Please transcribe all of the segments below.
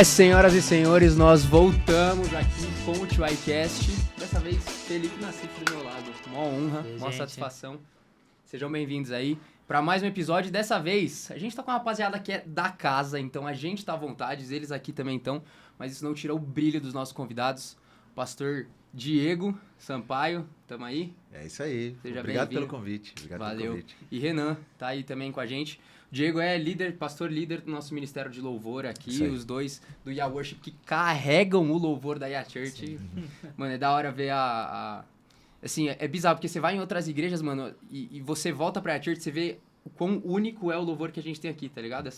Senhoras e senhores, nós voltamos aqui com o TYcast. Dessa vez, Felipe Nassif do meu lado. Uma honra, uma satisfação. Sejam bem-vindos aí para mais um episódio. Dessa vez, a gente tá com uma rapaziada que é da casa, então a gente tá à vontade, eles aqui também estão, mas isso não tira o brilho dos nossos convidados. Pastor Diego Sampaio, tamo aí? É isso aí. Seja Obrigado bem-vindo. pelo convite. Valeu. E Renan tá aí também com a gente. O Diego é pastor líder do nosso Ministério de Louvor aqui, os dois do Yah Worship que carregam o louvor da Yah Church. Mano, é da hora ver assim, é bizarro, porque você vai em outras igrejas, mano, e você volta pra Yah Church, você vê o quão único é o louvor que a gente tem aqui, tá ligado?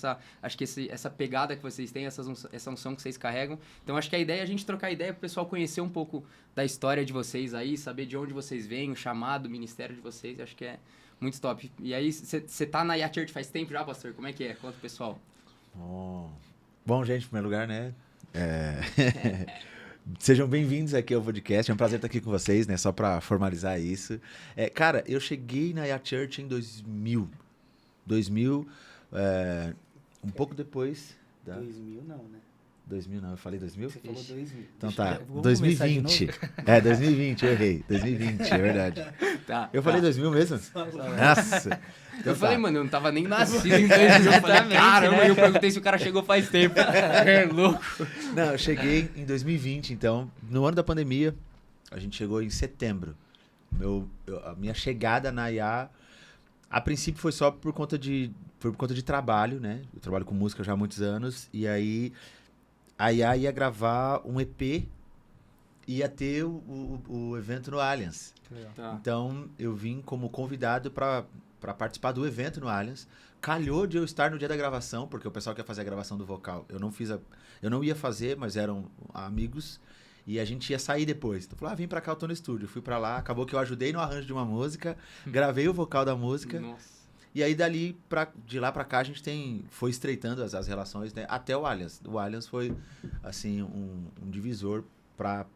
Acho que essa pegada que vocês têm, essa unção que vocês carregam. Então, acho que a ideia é a gente trocar ideia pro pessoal conhecer um pouco da história de vocês aí, saber de onde vocês vêm, o chamado, o ministério de vocês. Acho que é muito top. E aí, você tá na Yah Church faz tempo já, pastor? Como é que é? Conta pro pessoal. Bom, gente, em primeiro lugar, né? Sejam bem-vindos aqui ao podcast. É um prazer estar aqui com vocês, né? Só pra formalizar isso. Cara, eu cheguei na Yah Church em 2000. Um pouco depois da... 2000 não, né? 2000 não, eu falei 2000? Você falou 2000. Então tá, Vamos 2020. 2020, eu errei. 2020, é verdade. Eu falei 2000 mesmo? Nossa. Eu falei, mano, eu não tava nem nascido em 2000. Eu falei, caramba, né? Eu perguntei se o cara chegou faz tempo. É louco. Não, eu cheguei em 2020, então, no ano da pandemia, a gente chegou em setembro. A minha chegada na Yah, a princípio foi só por conta de trabalho, né? Eu trabalho com música já há muitos anos, e aí a Yah ia gravar um EP, ia ter o evento no Allianz. Tá. Então, eu vim como convidado para participar do evento no Allianz. Calhou de eu estar no dia da gravação, porque o pessoal quer fazer a gravação do vocal. Eu não ia fazer, mas eram amigos. E a gente ia sair depois. Então, eu falei, vem pra cá, eu tô no estúdio. Fui pra lá, acabou que eu ajudei no arranjo de uma música, gravei o vocal da música. Nossa. E aí, de lá pra cá, a gente foi estreitando as relações, né? Até o Allianz. O Allianz foi, assim, um divisor pra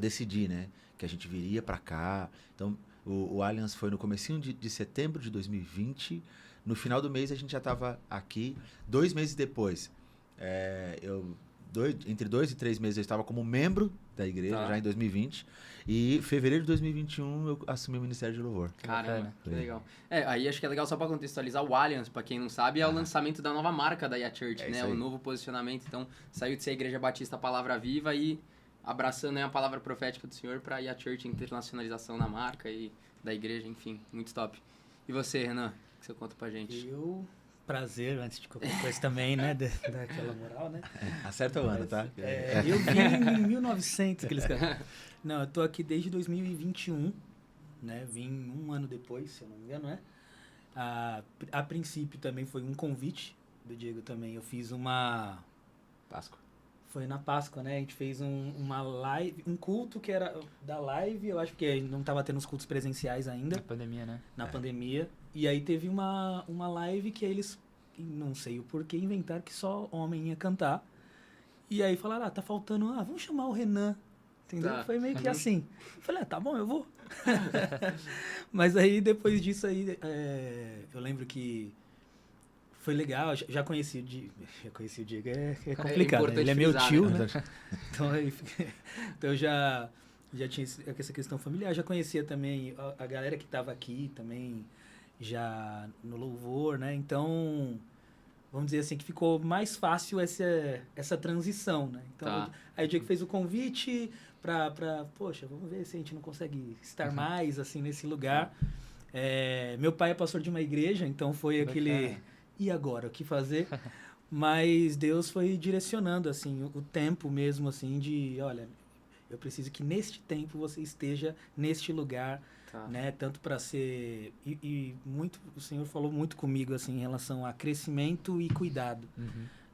decidir, né? Que a gente viria pra cá. Então, o Allianz foi no comecinho de setembro de 2020. No final do mês, a gente já estava aqui. 2 meses depois, entre 2 e 3 meses, eu estava como membro da igreja, já em 2020. E em fevereiro de 2021, eu assumi o Ministério de Louvor. Caramba, que legal. Aí acho que é legal só pra contextualizar, o Allianz, pra quem não sabe, é o lançamento da nova marca da Yah Church, né? O novo posicionamento. Então, saiu de ser a Igreja Batista Palavra Viva e abraçando, né, a palavra profética do Senhor pra Yah Church, internacionalização da marca e da igreja, enfim, muito top. E você, Renan, o que você conta pra gente? Prazer, antes de qualquer coisa também, né? Daquela moral, né? Acerta o ano, tá? Eu vim em 1900, aqueles caras. Não, eu tô aqui desde 2021, né? Vim um ano depois, se eu não me engano, né? A princípio também foi um convite do Diego também. Eu fiz uma... Páscoa. Foi na Páscoa, né? A gente fez uma live, um culto que era da live, eu acho que não tava tendo os cultos presenciais ainda. Na pandemia, né? Na pandemia. E aí teve uma live que eles, não sei o porquê, inventaram que só homem ia cantar. E aí falaram, tá faltando, vamos chamar o Renan. Entendeu? Tá. Foi meio que assim. Eu falei, tá bom, eu vou. Mas aí, depois disso aí, eu lembro que foi legal, já conheci o Diego. É complicado, né? Ele é meu tio, né? Então eu já tinha essa questão familiar. Já conhecia também a galera que estava aqui também, já no louvor, né? Então, vamos dizer assim, que ficou mais fácil essa transição, né? Então, aí o Diego fez o convite poxa, vamos ver se a gente não consegue estar mais, assim, nesse lugar. Meu pai é pastor de uma igreja, então foi aquele... E agora, o que fazer? Mas Deus foi direcionando, assim, o tempo mesmo, assim, olha, eu preciso que neste tempo você esteja neste lugar, né? Tanto para ser... E muito, o Senhor falou muito comigo, assim, em relação a crescimento e cuidado,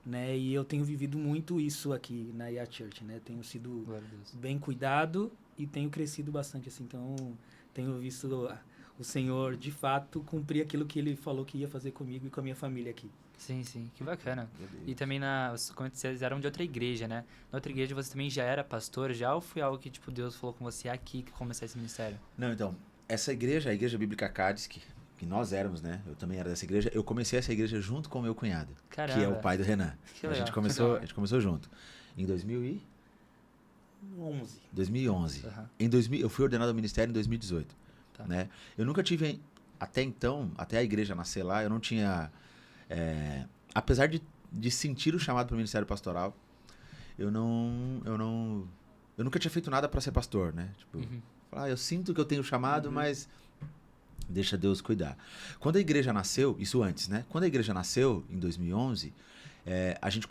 né? E eu tenho vivido muito isso aqui na Yah Church, né? Tenho sido bem cuidado e tenho crescido bastante, assim, então tenho visto o Senhor, de fato, cumprir aquilo que Ele falou que ia fazer comigo e com a minha família aqui. Sim, que bacana. E também, como vocês eram de outra igreja, né? Na outra igreja você também já era pastor, ou foi algo que, tipo, Deus falou com você aqui que começar esse ministério? Não, então, essa igreja, a Igreja Bíblica Cádiz, que nós éramos, né? Eu também era dessa igreja. Eu comecei essa igreja junto com o meu cunhado, Caramba. que é o pai do Renan. Que A legal. gente começou junto. Em 2011. Aham. Eu fui ordenado ao ministério em 2018. Tá. Né? Eu nunca tive, até então, até a igreja nascer lá, eu não tinha... apesar de sentir o chamado para o ministério pastoral, eu nunca tinha feito nada para ser pastor, né? Tipo, eu sinto que eu tenho chamado, mas deixa Deus cuidar. Quando a igreja nasceu, isso antes, né? Quando a igreja nasceu, em 2011, a gente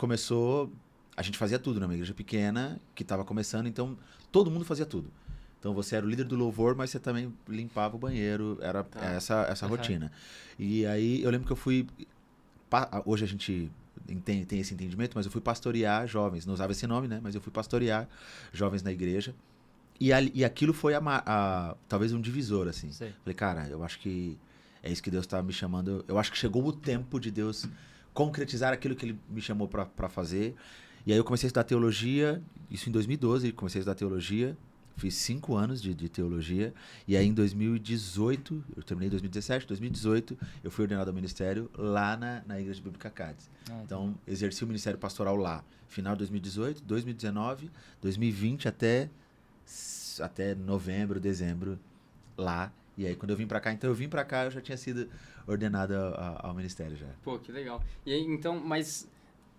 fazia tudo numa igreja pequena, que estava começando, então todo mundo fazia tudo. Então você era o líder do louvor, mas você também limpava o banheiro, era essa rotina. E aí eu lembro que eu fui... Hoje a gente tem esse entendimento, mas eu fui pastorear jovens. Não usava esse nome, né? Mas eu fui pastorear jovens na igreja. E aquilo foi talvez um divisor, assim. Sei. Falei, cara, eu acho que é isso que Deus está me chamando. Eu acho que chegou o tempo de Deus concretizar aquilo que Ele me chamou para fazer. E aí eu comecei a estudar teologia, isso em 2012, comecei a estudar teologia. Fiz 5 anos de teologia, e aí em 2018, eu terminei em 2017, 2018, eu fui ordenado ao ministério lá na Igreja Bíblica Cádiz. Então, exerci o ministério pastoral lá, final de 2018, 2019, 2020 até novembro, dezembro, lá. E aí, quando eu vim pra cá, eu já tinha sido ordenado ao ministério já. Pô, que legal. E aí, então, mas...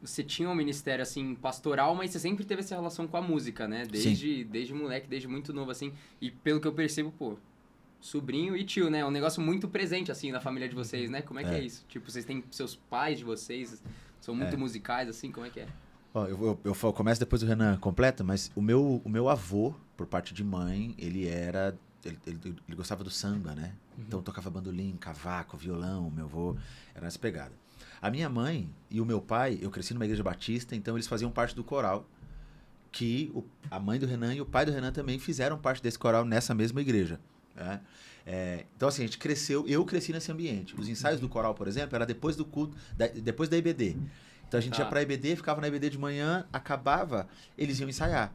Você tinha um ministério, assim, pastoral, mas você sempre teve essa relação com a música, né? Desde moleque, desde muito novo, assim. E pelo que eu percebo, pô, sobrinho e tio, né? É um negócio muito presente, assim, na família de vocês, né? Como é que é isso? Tipo, vocês têm seus pais de vocês, são muito musicais, assim, como é que é? Ó, eu começo depois do Renan completa, mas o meu avô, por parte de mãe, ele gostava do samba, né? Então tocava bandolim, cavaco, violão, meu avô era nessa pegada. A minha mãe e o meu pai, eu cresci numa igreja batista, então eles faziam parte do coral, que a mãe do Renan e o pai do Renan também fizeram parte desse coral nessa mesma igreja. Né? Então, assim, eu cresci nesse ambiente. Os ensaios do coral, por exemplo, era depois do culto, depois da EBD. Então a gente ia pra EBD, ficava na EBD de manhã, acabava, eles iam ensaiar.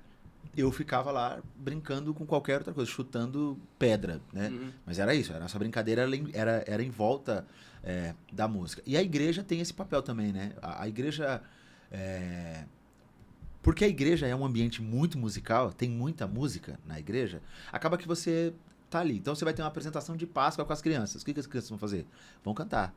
Eu ficava lá brincando com qualquer outra coisa, chutando pedra, né? Mas era isso, a nossa brincadeira era em volta da música. E a igreja tem esse papel também, né? A igreja... Porque a igreja é um ambiente muito musical, tem muita música na igreja, acaba que você tá ali. Então você vai ter uma apresentação de Páscoa com as crianças. O que as crianças vão fazer? Vão cantar.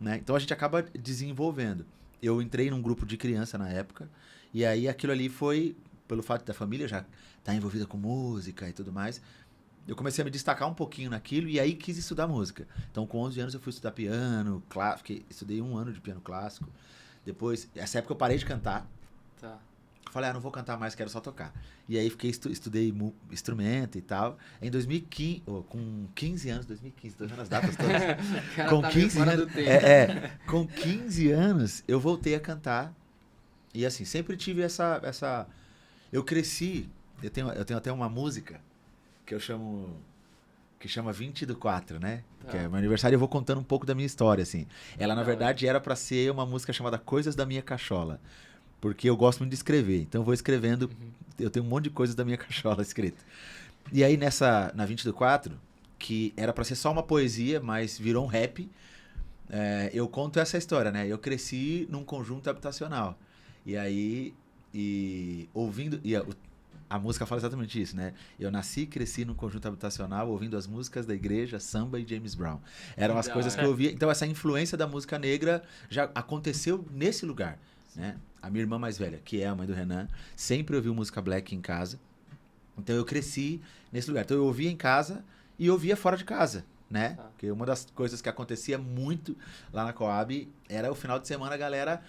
Né? Então a gente acaba desenvolvendo. Eu entrei num grupo de criança na época, e aí aquilo ali foi... Pelo fato da família já estar envolvida com música e tudo mais, eu comecei a me destacar um pouquinho naquilo e aí quis estudar música. Então, com 11 anos eu fui estudar piano, estudei 1 ano de piano clássico. Depois, nessa época eu parei de cantar. Tá. Falei, não vou cantar mais, quero só tocar. E aí estudei instrumento e tal. Em 2015, com 15 anos, 2015, tô vendo as datas todas. Com 15 anos, com 15 anos eu voltei a cantar. E assim, sempre tive essa eu cresci, eu tenho até uma música que eu chamo, que chama 20 do 4, né? Que é meu aniversário, eu vou contando um pouco da minha história, assim. Ela, na verdade, era pra ser uma música chamada Coisas da Minha Cachola, porque eu gosto muito de escrever, então eu vou escrevendo, eu tenho um monte de coisas da minha cachola escrita. E aí, na 20 do 4, que era pra ser só uma poesia, mas virou um rap, eu conto essa história, né? Eu cresci num conjunto habitacional, e aí... ouvindo... A música fala exatamente isso, né? Eu nasci e cresci num conjunto habitacional ouvindo as músicas da igreja, samba e James Brown. Eram as coisas que eu ouvia. Então, essa influência da música negra já aconteceu nesse lugar, né? A minha irmã mais velha, que é a mãe do Renan, sempre ouviu música black em casa. Então, eu cresci nesse lugar. Então, eu ouvia em casa e ouvia fora de casa, né? Porque uma das coisas que acontecia muito lá na Coab era o final de semana a galera...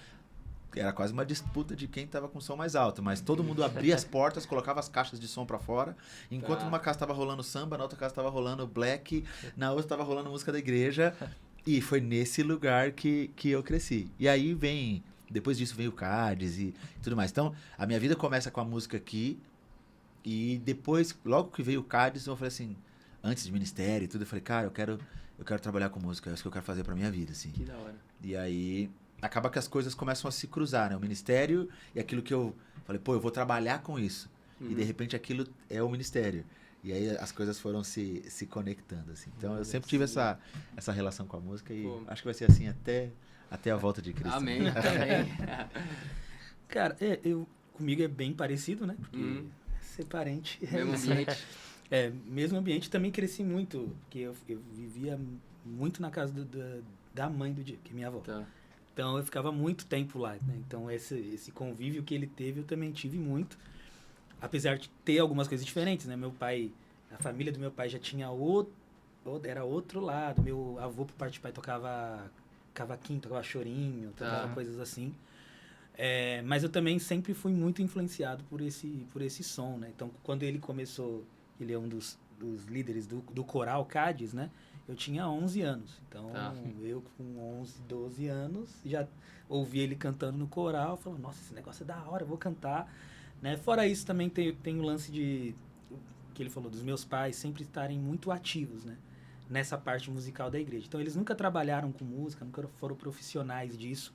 Era quase uma disputa de quem estava com o som mais alto, mas todo mundo abria as portas, colocava as caixas de som para fora, enquanto numa casa estava rolando samba, na outra casa estava rolando black, na outra estava rolando música da igreja, e foi nesse lugar que eu cresci. E aí depois disso veio o Cádiz e tudo mais. Então, a minha vida começa com a música aqui, e depois, logo que veio o Cádiz, eu falei assim, antes de ministério e tudo, eu falei, cara, eu quero trabalhar com música, é isso que eu quero fazer pra minha vida, assim. Que da hora. E aí... acaba que as coisas começam a se cruzar, né? O ministério e aquilo que eu falei, eu vou trabalhar com isso. E de repente aquilo é o ministério. E aí as coisas foram se conectando, assim. Então eu sempre tive essa relação com a música e acho que vai ser assim até a volta de Cristo. Amém. Né? Amém. Cara, comigo é bem parecido, né? Porque ser parente... Mesmo ambiente. Mesmo ambiente. Também cresci muito, porque eu vivia muito na casa da mãe do Diego, que é minha avó. Tá. Então eu ficava muito tempo lá, né? Então esse convívio que ele teve, eu também tive muito. Apesar de ter algumas coisas diferentes, né? Meu pai, a família do meu pai já tinha era outro lado. Meu avô, por parte de pai, tocava cavaquinho, tocava chorinho, tocava coisas assim. Mas eu também sempre fui muito influenciado por esse som, né? Então, quando ele começou, ele é um dos líderes do coral Cádiz, né? Eu tinha 11 anos. Então, eu com 11, 12 anos, já ouvi ele cantando no coral, falando, nossa, esse negócio é da hora, eu vou cantar. Né? Fora isso, também tem o lance que ele falou, dos meus pais sempre estarem muito ativos, né? Nessa parte musical da igreja. Então, eles nunca trabalharam com música, nunca foram profissionais disso.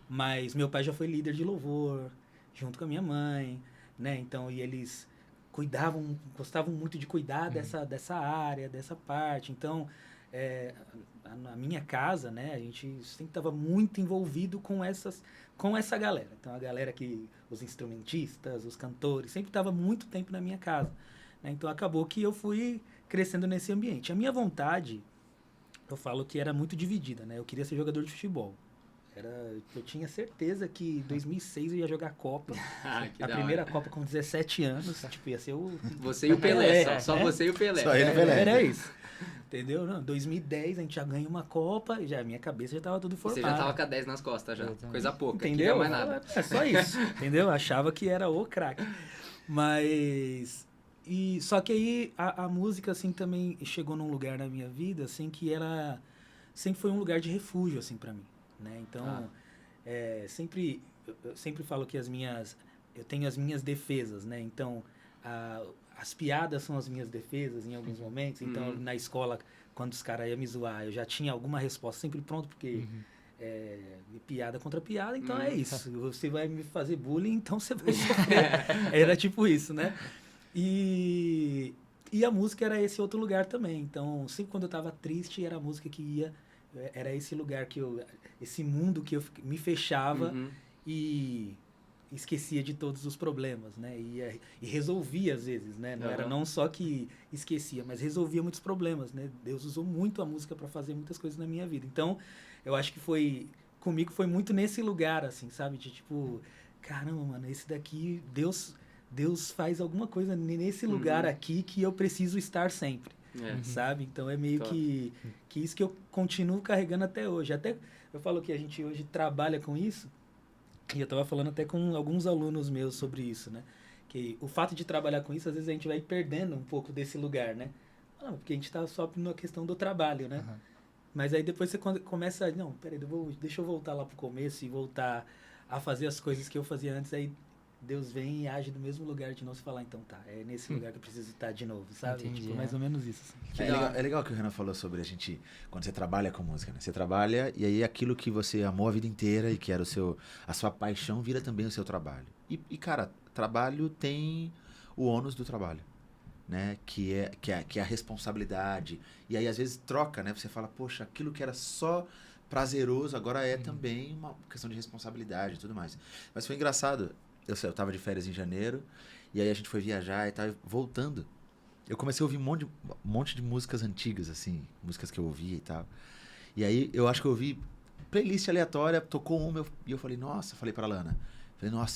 Mas meu pai já foi líder de louvor, junto com a minha mãe, né? Então, e eles gostavam muito de cuidar dessa área, dessa parte. Então, a minha casa, né? A gente sempre estava muito envolvido com essa galera. Então, a galera os instrumentistas, os cantores, sempre estava muito tempo na minha casa. Né? Então, acabou que eu fui crescendo nesse ambiente. A minha vontade, eu falo que era muito dividida, né? Eu queria ser jogador de futebol. Eu tinha certeza que em 2006 eu ia jogar Copa. A primeira Copa com 17 anos. Tipo, ia ser Você e o Pelé, só você e o Pelé. Só ele e o Pelé. Era isso. Entendeu? Não, 2010 a gente já ganha uma Copa, a minha cabeça já tava tudo formada. Você já tava com a 10 nas costas já. Coisa pouca. Entendeu? Não mais nada. É só isso. Entendeu? Achava que era o craque. Mas... Só que aí a música, assim, também chegou num lugar na minha vida, assim, que sempre foi um lugar de refúgio, assim, pra mim. Né? Então, eu sempre falo que eu tenho as minhas defesas, né? Então, as piadas são as minhas defesas em alguns momentos. Então, na escola, quando os caras iam me zoar, eu já tinha alguma resposta sempre pronta, porque piada contra piada, então é isso. Você vai me fazer bullying, então você vai sofrer. Era tipo isso, né? E a música era esse outro lugar também. Então, sempre quando eu tava triste, era a música que ia... Era esse lugar esse mundo que eu me fechava e esquecia de todos os problemas, né? E resolvia às vezes, né? Não só que esquecia, mas resolvia muitos problemas, né? Deus usou muito a música para fazer muitas coisas na minha vida. Então, eu acho que comigo foi muito nesse lugar, assim, sabe? De tipo, caramba, mano, esse daqui, Deus faz alguma coisa nesse lugar aqui que eu preciso estar sempre. Sabe? Então é meio que isso que eu continuo carregando até hoje. Até eu falo que a gente hoje trabalha com isso, e eu estava falando até com alguns alunos meus sobre isso, né? Que o fato de trabalhar com isso, às vezes a gente vai perdendo um pouco desse lugar, né? Porque a gente está só na questão do trabalho, né? Mas aí depois você começa, não, peraí, deixa eu voltar lá pro começo e voltar a fazer as coisas que eu fazia antes, aí Deus vem e age do mesmo lugar de nós e falar, então tá, é nesse lugar que eu preciso estar de novo, sabe? Entendi, Tipo, mais ou menos isso. Assim. É legal que o Renan falou sobre quando você trabalha com música, né? Você trabalha e aí aquilo que você amou a vida inteira e que era a sua paixão vira também o seu trabalho. E cara, trabalho tem o ônus do trabalho, né? Que é a responsabilidade. E aí às vezes troca, né? Você fala, poxa, aquilo que era só prazeroso agora é também uma questão de responsabilidade e tudo mais. Mas foi engraçado. Eu tava de férias em janeiro, e aí a gente foi viajar e tal, e voltando, eu comecei a ouvir um monte de músicas antigas, assim, músicas que eu ouvia e tal. E aí eu acho que eu ouvi playlist aleatória, tocou uma, e eu falei, falei pra Lana,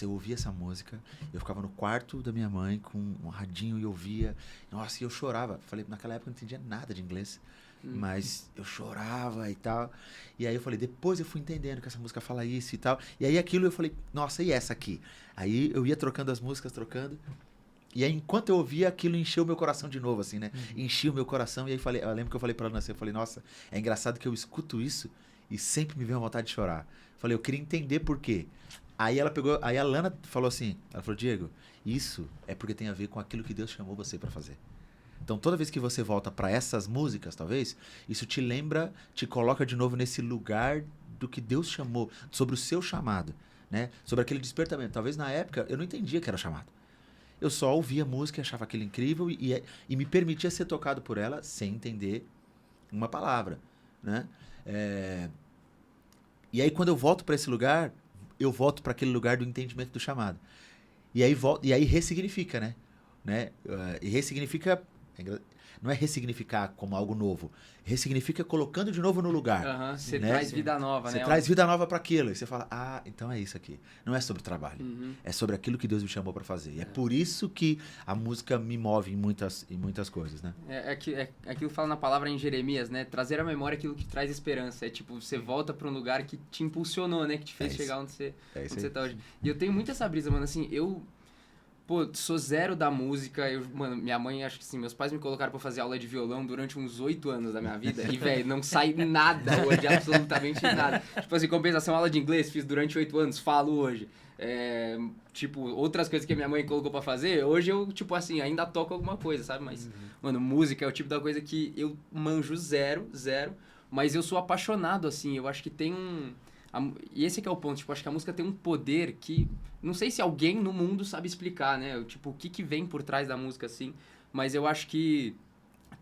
eu ouvi essa música, eu ficava no quarto da minha mãe com um radinho e ouvia, e eu chorava. Falei, naquela época eu não entendia nada de inglês. Mas eu chorava e tal. E aí eu falei, depois eu fui entendendo que essa música fala isso e tal. E aí aquilo eu falei, nossa, e essa aqui? Aí eu ia trocando as músicas, E aí enquanto eu ouvia, aquilo encheu o meu coração de novo, assim, né? Enchia o meu coração. E aí eu lembro que eu falei pra ela assim, eu falei, nossa, é engraçado que eu escuto isso e sempre me vem uma vontade de chorar. Falei, eu queria entender por quê. Aí a Lana falou assim, ela falou, Diego, isso é porque tem a ver com aquilo que Deus chamou você pra fazer. Então, toda vez que você volta para essas músicas, talvez, isso te lembra, te coloca de novo nesse lugar do que Deus chamou, sobre o seu chamado, né? Sobre aquele despertamento. Talvez na época eu não entendia que era chamado. Eu só ouvia a música e achava aquilo incrível e me permitia ser tocado por ela sem entender uma palavra, né? E aí, quando eu volto para esse lugar, eu volto para aquele lugar do entendimento do chamado. E aí ressignifica, né? E ressignifica... Não é ressignificar como algo novo. Ressignifica colocando de novo no lugar. Você né? traz vida nova, Você né? traz vida nova para aquilo. E você fala, então é isso aqui. Não é sobre trabalho. É sobre aquilo que Deus me chamou para fazer. E é por isso que a música me move em muitas coisas, né? Aquilo que fala na palavra em Jeremias, né? Trazer à memória aquilo que traz esperança. É tipo, você volta para um lugar que te impulsionou, né? Que te fez chegar onde você tá hoje. E eu tenho muito essa brisa, mano. Assim, Pô, sou zero da música. Mano, minha mãe, acho que assim, meus pais me colocaram pra fazer aula de violão durante uns 8 anos da minha vida. E, velho, não sai nada hoje, absolutamente nada. Tipo assim, compensação, aula de inglês, fiz durante 8 anos, falo hoje. Tipo, outras coisas que a minha mãe colocou pra fazer, hoje eu, tipo assim, ainda toco alguma coisa, sabe? Mas, mano, música é o tipo da coisa que eu manjo zero, mas eu sou apaixonado, assim. Eu acho que tem e esse que é o ponto, tipo, acho que a música tem um poder que... Não sei se alguém no mundo sabe explicar, né? Tipo, o que vem por trás da música, assim. Mas eu acho que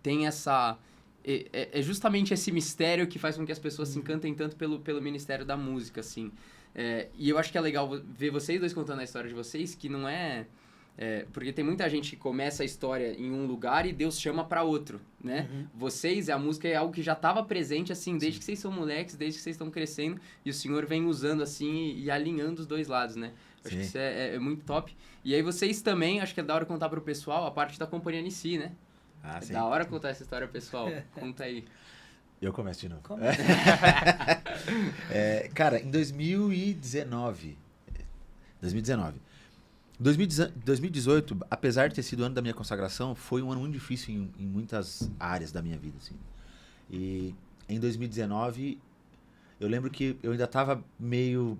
tem essa... É justamente esse mistério que faz com que as pessoas se encantem tanto pelo ministério da música, assim. E eu acho que é legal ver vocês dois contando a história de vocês, que não é... porque tem muita gente que começa a história em um lugar e Deus chama pra outro, né? Vocês, a música é algo que já estava presente, assim, desde que vocês são moleques, desde que vocês estão crescendo, e o Senhor vem usando, assim, e alinhando os dois lados, né? Acho que isso é muito top. E aí vocês também, acho que é da hora contar pro pessoal a parte da companhia em si, né? Sim. Da hora contar essa história, pessoal. Conta aí. Eu começo de novo. Cara, em 2019, 2018, apesar de ter sido o ano da minha consagração, foi um ano muito difícil em muitas áreas da minha vida, assim. E em 2019, eu lembro que eu ainda estava meio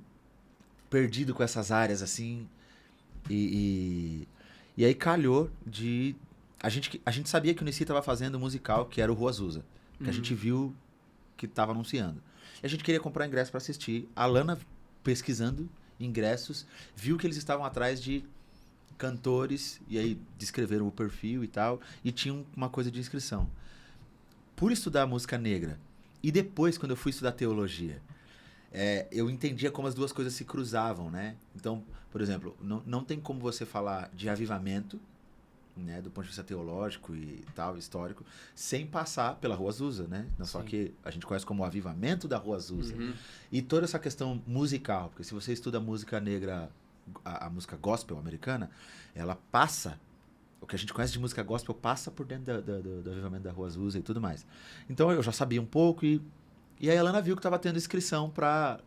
perdido com essas áreas, assim. E aí calhou de... A gente sabia que o Nissi estava fazendo um musical, que era o Rua Azusa, que a gente viu que estava anunciando. E a gente queria comprar ingresso para assistir. A Lana, pesquisando ingressos, viu que eles estavam atrás de cantores, e aí descreveram o perfil e tal, e tinham uma coisa de inscrição. Por estudar música negra, e depois, quando eu fui estudar teologia, eu entendia como as duas coisas se cruzavam, né? Então, por exemplo, não tem como você falar de avivamento, né, do ponto de vista teológico e tal, histórico, sem passar pela Rua Azusa, né? Não só que a gente conhece como o avivamento da Rua Azusa. E toda essa questão musical, porque se você estuda música negra, a música gospel americana, ela passa, o que a gente conhece de música gospel passa por dentro do avivamento da Rua Azusa e tudo mais. Então eu já sabia um pouco e aí a Lana viu que estava tendo inscrição para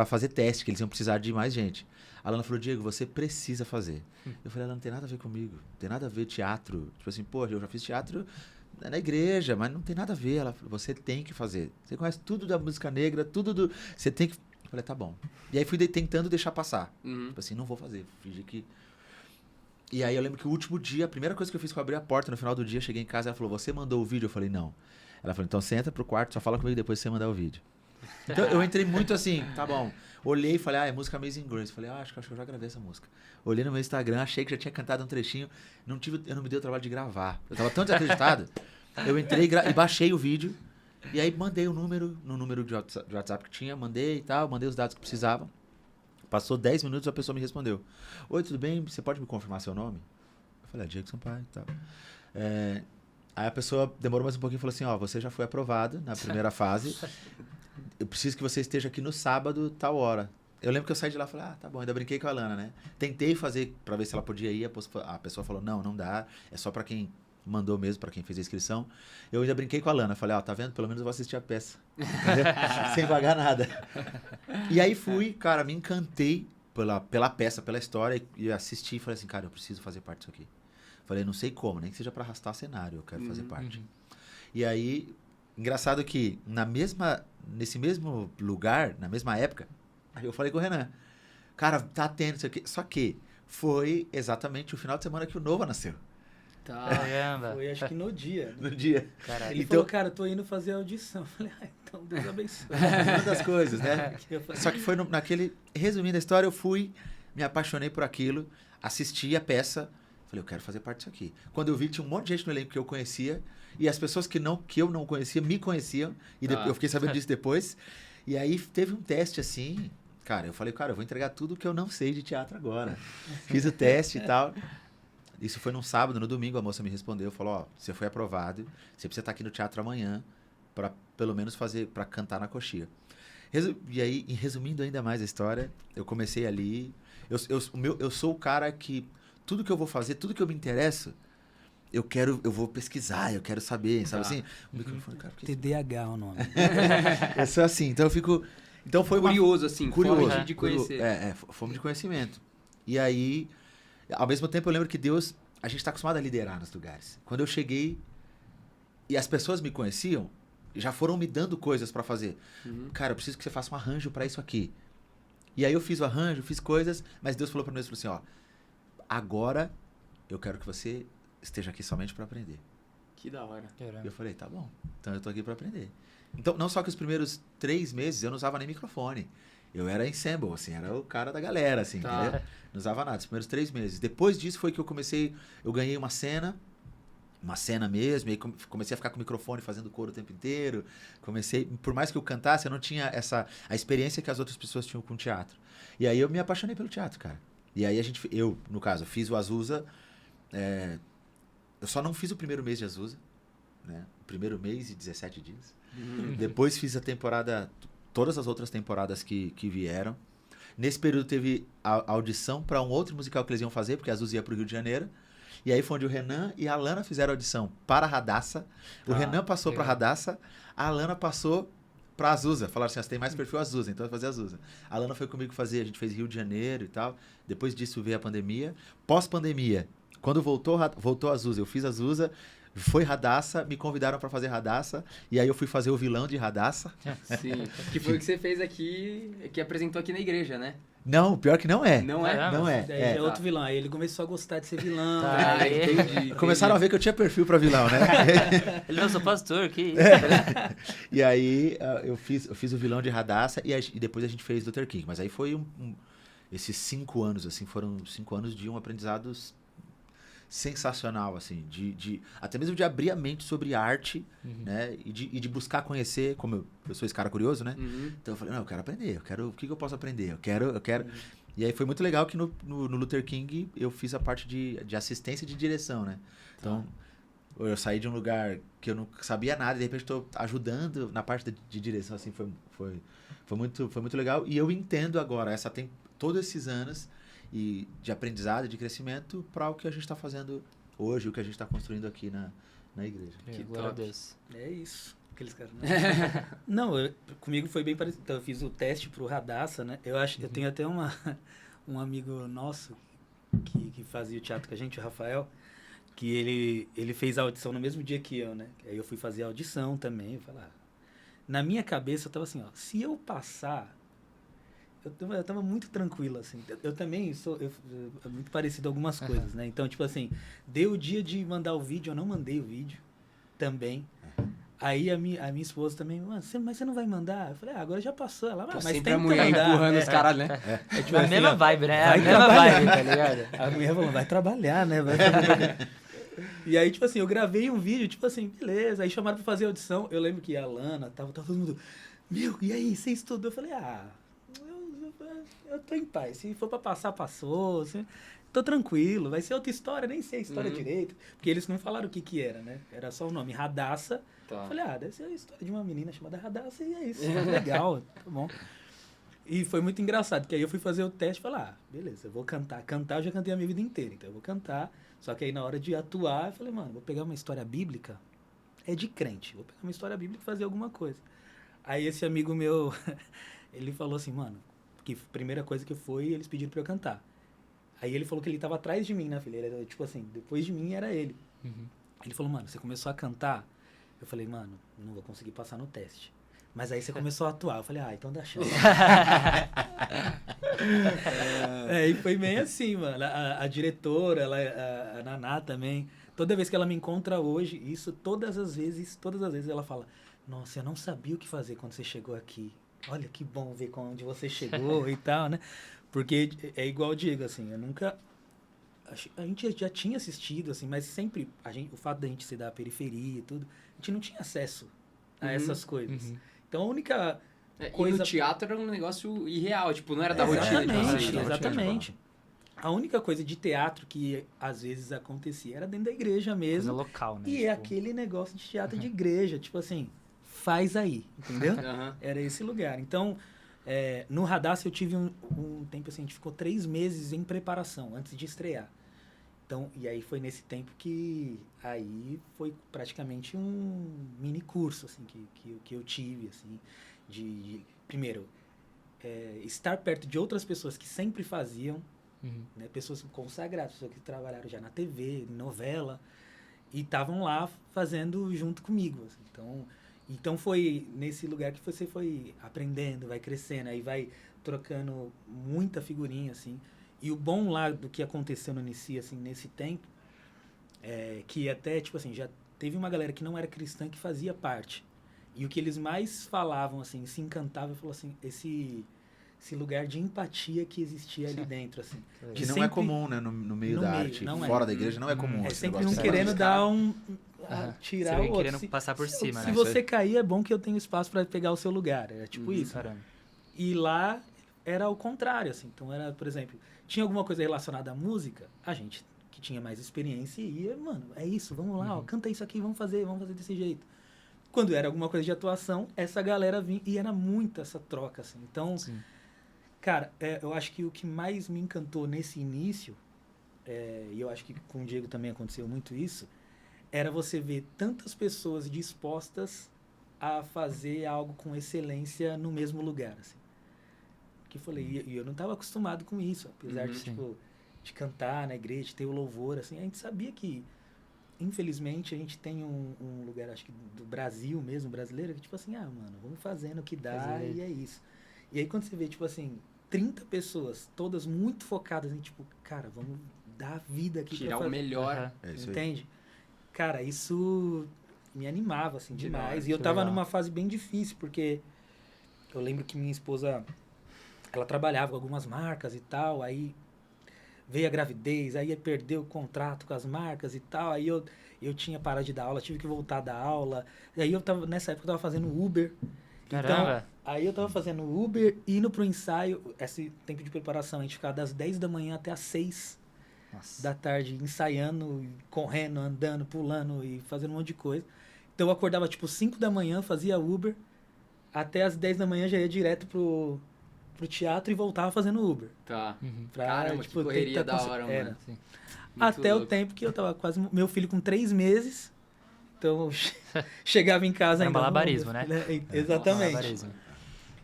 fazer teste, que eles iam precisar de mais gente. A Lana falou, Diego, você precisa fazer. Eu falei, ela não tem nada a ver comigo, não tem nada a ver teatro. Tipo assim, pô, eu já fiz teatro na igreja, mas não tem nada a ver. Ela falou, você tem que fazer. Você conhece tudo da música negra, tudo do... Você tem que... Eu falei, tá bom. E aí fui tentando deixar passar. Tipo assim, não vou fazer, fingi que... E aí eu lembro que o último dia, a primeira coisa que eu fiz foi abrir a porta, no final do dia, cheguei em casa, ela falou, você mandou o vídeo? Eu falei, não. Ela falou, então você entra pro quarto, só fala comigo depois que você mandar o vídeo. Então eu entrei muito assim, tá bom. Olhei e falei, é música Amazing Grace. Falei, acho que eu já gravei essa música. Olhei no meu Instagram, achei que já tinha cantado um trechinho. Eu não me dei o trabalho de gravar. Eu tava tão desacreditado. Eu entrei e baixei o vídeo. E aí mandei no número de WhatsApp que tinha, mandei e tal, mandei os dados que precisavam. Passou 10 minutos, a pessoa me respondeu. Oi, tudo bem? Você pode me confirmar seu nome? Eu falei, Diego Sampaio e tal. Aí a pessoa demorou mais um pouquinho e falou assim, você já foi aprovado na primeira fase. Eu preciso que você esteja aqui no sábado, tal hora. Eu lembro que eu saí de lá e falei, tá bom, ainda brinquei com a Lana, né? Tentei fazer pra ver se ela podia ir, a pessoa falou, não dá, é só pra quem mandou mesmo, pra quem fez a inscrição. Eu ainda brinquei com a Lana, falei, tá vendo? Pelo menos eu vou assistir a peça. Sem pagar nada. E aí fui, cara, me encantei pela peça, pela história, e assisti e falei assim, cara, eu preciso fazer parte disso aqui. Falei, não sei como, nem que seja pra arrastar cenário, eu quero fazer parte. E aí, engraçado que nesse mesmo lugar, na mesma época, aí eu falei com o Renan, cara, tá tendo isso aqui. Só que foi exatamente o final de semana que o Nova nasceu. Caramba. Foi acho que no dia. No dia. Caraca. Ele falou, cara, eu tô indo fazer a audição. Eu falei, então Deus abençoe. Uma das coisas, né? Só que foi naquele... Resumindo a história, eu fui me apaixonei por aquilo, assisti a peça, falei, eu quero fazer parte disso aqui. Quando eu vi, tinha um monte de gente no elenco que eu conhecia, e as pessoas que eu não conhecia, me conheciam, e eu fiquei sabendo disso depois. E aí teve um teste assim, cara, eu falei, cara, eu vou entregar tudo que eu não sei de teatro agora. Fiz o teste e tal. Isso foi num sábado, no domingo a moça me respondeu, falou, ó, você foi aprovado, você precisa estar aqui no teatro amanhã, para pelo menos para cantar na coxia. E aí, resumindo ainda mais a história, eu comecei ali, eu sou o cara que tudo que eu vou fazer, tudo que eu me interesso, eu vou pesquisar, eu quero saber, sabe assim? O microfone, cara, TDAH o nome. Eu sou assim, então eu fico... Então foi curioso, assim, curioso de conhecer. Fome de conhecimento. E aí, ao mesmo tempo eu lembro que Deus, a gente está acostumado a liderar nos lugares. Quando eu cheguei e as pessoas me conheciam, já foram me dando coisas para fazer. Cara, eu preciso que você faça um arranjo para isso aqui. E aí eu fiz o arranjo, fiz coisas, mas Deus falou para mim assim, ó, agora eu quero que você esteja aqui somente para aprender. Que da hora. E eu falei, tá bom, então eu tô aqui para aprender. Então, não só que os primeiros 3 meses eu não usava nem microfone. Eu era ensemble, assim, era o cara da galera, assim, entendeu? Não usava nada, os primeiros 3 meses. Depois disso foi que eu ganhei uma cena mesmo, e aí comecei a ficar com o microfone fazendo coro o tempo inteiro. Por mais que eu cantasse, eu não tinha a experiência que as outras pessoas tinham com o teatro. E aí eu me apaixonei pelo teatro, cara. E aí no caso, fiz o Azusa, eu só não fiz o primeiro mês de Azusa, né? O primeiro mês e 17 dias. Depois fiz a temporada, todas as outras temporadas que vieram. Nesse período teve a audição para um outro musical que eles iam fazer, porque a Azusa ia para o Rio de Janeiro. E aí foi onde o Renan e a Alana fizeram a audição para a Radassa. O Renan passou para a Radassa, a Alana passou para a Azusa. Falaram assim, você tem mais perfil Azusa, então vai fazer a Azusa. A Alana foi comigo fazer, a gente fez Rio de Janeiro e tal. Depois disso veio a pandemia. Pós-pandemia, quando voltou a Azusa, eu fiz a Azusa. Foi Radassa, me convidaram para fazer Radassa, e aí eu fui fazer o vilão de Radassa. Sim, que foi o que você fez aqui, que apresentou aqui na igreja, né? Não, pior que não é. Não é? Não é. Daí é outro vilão, aí ele começou a gostar de ser vilão. Entendi. Começaram a ver que eu tinha perfil para vilão, né? Ele não sou pastor, que isso? E aí eu fiz o vilão de Radassa, e depois a gente fez Dr. King. Mas aí foi esses 5 anos, assim, foram 5 anos de um aprendizado sensacional, assim, até mesmo de abrir a mente sobre arte, né, e de buscar conhecer, como eu sou esse cara curioso, né, então eu falei, não, eu quero aprender, o que eu posso aprender, eu quero, e aí foi muito legal que no Luther King eu fiz a parte de assistência e de direção, né, então eu saí de um lugar que eu não sabia nada e de repente estou ajudando na parte de direção, assim, foi muito legal, e eu entendo agora, todos esses anos e de aprendizado e de crescimento para o que a gente está fazendo hoje, o que a gente está construindo aqui na igreja. Que glória a Deus. É isso. Aqueles caras. Não, comigo foi bem parecido. Então, eu fiz o teste pro Radassa, né? Eu tenho até um amigo nosso que fazia o teatro com a gente, o Rafael, que ele fez a audição no mesmo dia que eu, né? Aí eu fui fazer a audição também. Eu falei, na minha cabeça eu tava assim, ó, se eu passar, eu tava muito tranquilo, assim. Eu também sou muito parecido a algumas coisas, né? Então, tipo assim, deu o dia de mandar o vídeo, eu não mandei o vídeo também. Aí a minha esposa também, mas você não vai mandar? Eu falei, agora já passou. Ela, mas sempre tem a mulher mandar. empurrando os caras, né? É tipo A assim, mesma ó, vibe, né? vai A mesma trabalhar. vibe, tá ligado? A mulher falou, vai trabalhar, né? Vai trabalhar. E aí, tipo assim, eu gravei um vídeo, tipo assim, beleza. Aí chamaram pra fazer a audição. Eu lembro que a Lana tava todo mundo, e aí, você estudou? Eu falei, eu tô em paz. Se for pra passar, passou. Tô tranquilo, vai ser outra história, nem sei a história direito. Porque eles não falaram o que era, né? Era só o nome, Radassa. Tá. Falei, deve ser a história de uma menina chamada Radassa e é isso. Legal, tá bom. E foi muito engraçado, porque aí eu fui fazer o teste e falei, beleza, eu vou cantar. Cantar eu já cantei a minha vida inteira, então eu vou cantar. Só que aí na hora de atuar, eu falei, mano, vou pegar uma história bíblica, é de crente. Vou pegar uma história bíblica e fazer alguma coisa. Aí esse amigo meu, ele falou assim, mano, que a primeira coisa que foi, eles pediram pra eu cantar. Aí ele falou que ele tava atrás de mim na fileira, tipo assim, depois de mim era ele. Ele falou, mano, você começou a cantar? Eu falei, mano, não vou conseguir passar no teste. Mas aí você começou a atuar. Eu falei, então dá chance. E foi bem assim, mano. A diretora, a Naná também, toda vez que ela me encontra hoje, todas as vezes ela fala, nossa, eu não sabia o que fazer quando você chegou aqui. Olha que bom ver onde você chegou e tal, né? Porque é igual eu digo, assim, eu nunca... A gente já tinha assistido, assim, mas sempre o fato da gente ser da periferia e tudo, a gente não tinha acesso a essas coisas. Então a única coisa... E no teatro era um negócio irreal, tipo, não era da rotina. Exatamente. A única coisa de teatro que às vezes acontecia era dentro da igreja mesmo. Coisa local, né? E é aquele negócio de teatro de igreja, tipo assim, faz aí, entendeu? Era esse lugar. Então, no Radassa eu tive um tempo assim, a gente ficou 3 meses em preparação, antes de estrear. Então, e aí foi nesse tempo que aí foi praticamente um mini curso, assim, que eu tive, assim, primeiro, estar perto de outras pessoas que sempre faziam, né, pessoas consagradas, pessoas que trabalharam já na TV, novela, e estavam lá fazendo junto comigo, assim. Então foi nesse lugar que você foi aprendendo, vai crescendo, aí vai trocando muita figurinha, assim. E o bom lá do que aconteceu no Inicia, assim, nesse tempo, que até, tipo assim, já teve uma galera que não era cristã que fazia parte. E o que eles mais falavam, assim, se encantavam, falou assim, esse lugar de empatia que existia ali dentro, assim. Que não é comum, né, no meio da arte. Fora da igreja não é comum. É sempre um querendo dar tirar o outro. Querendo passar por cima, né? Se você cair, é bom que eu tenho espaço para pegar o seu lugar. É tipo isso. Caramba. E lá era o contrário, assim. Então era, por exemplo, tinha alguma coisa relacionada à música, a gente que tinha mais experiência ia, mano, é isso, vamos lá, ó, canta isso aqui, vamos fazer desse jeito. Quando era alguma coisa de atuação, essa galera vinha, e era muito essa troca, assim. Então, cara, eu acho que o que mais me encantou nesse início, e eu acho que com o Diego também aconteceu muito isso, era você ver tantas pessoas dispostas a fazer algo com excelência no mesmo lugar, assim. Que eu falei, e eu não estava acostumado com isso, apesar de, tipo, de cantar na igreja, de ter o louvor, assim, a gente sabia que, infelizmente, a gente tem um lugar, acho que do Brasil mesmo, brasileiro, que tipo assim, mano, vamos fazendo o que dá e é isso. E aí quando você vê, tipo assim, 30 pessoas, todas muito focadas em, tipo, cara, vamos dar vida aqui. Tirar o melhor. Entende? Cara, isso me animava, assim, demais. E eu tava numa fase bem difícil, porque eu lembro que minha esposa... Ela trabalhava com algumas marcas e tal, aí veio a gravidez, aí perdeu o contrato com as marcas e tal, aí eu tinha parado de dar aula, tive que voltar a dar aula, e aí nessa época eu tava fazendo Uber. Caramba! Então, aí eu tava fazendo Uber, indo pro ensaio, esse tempo de preparação, a gente ficava das 10 da manhã até as 6 da tarde, ensaiando, correndo, andando, pulando e fazendo um monte de coisa. Então eu acordava tipo 5 da manhã, fazia Uber, até as 10 da manhã já ia direto pro teatro e voltava fazendo Uber. Tá. Caramba, tipo, que correria da hora, mano. Até o tempo que eu tava quase... Meu filho com 3 meses, então chegava em casa ainda... malabarismo, né? Exatamente. Malabarismo.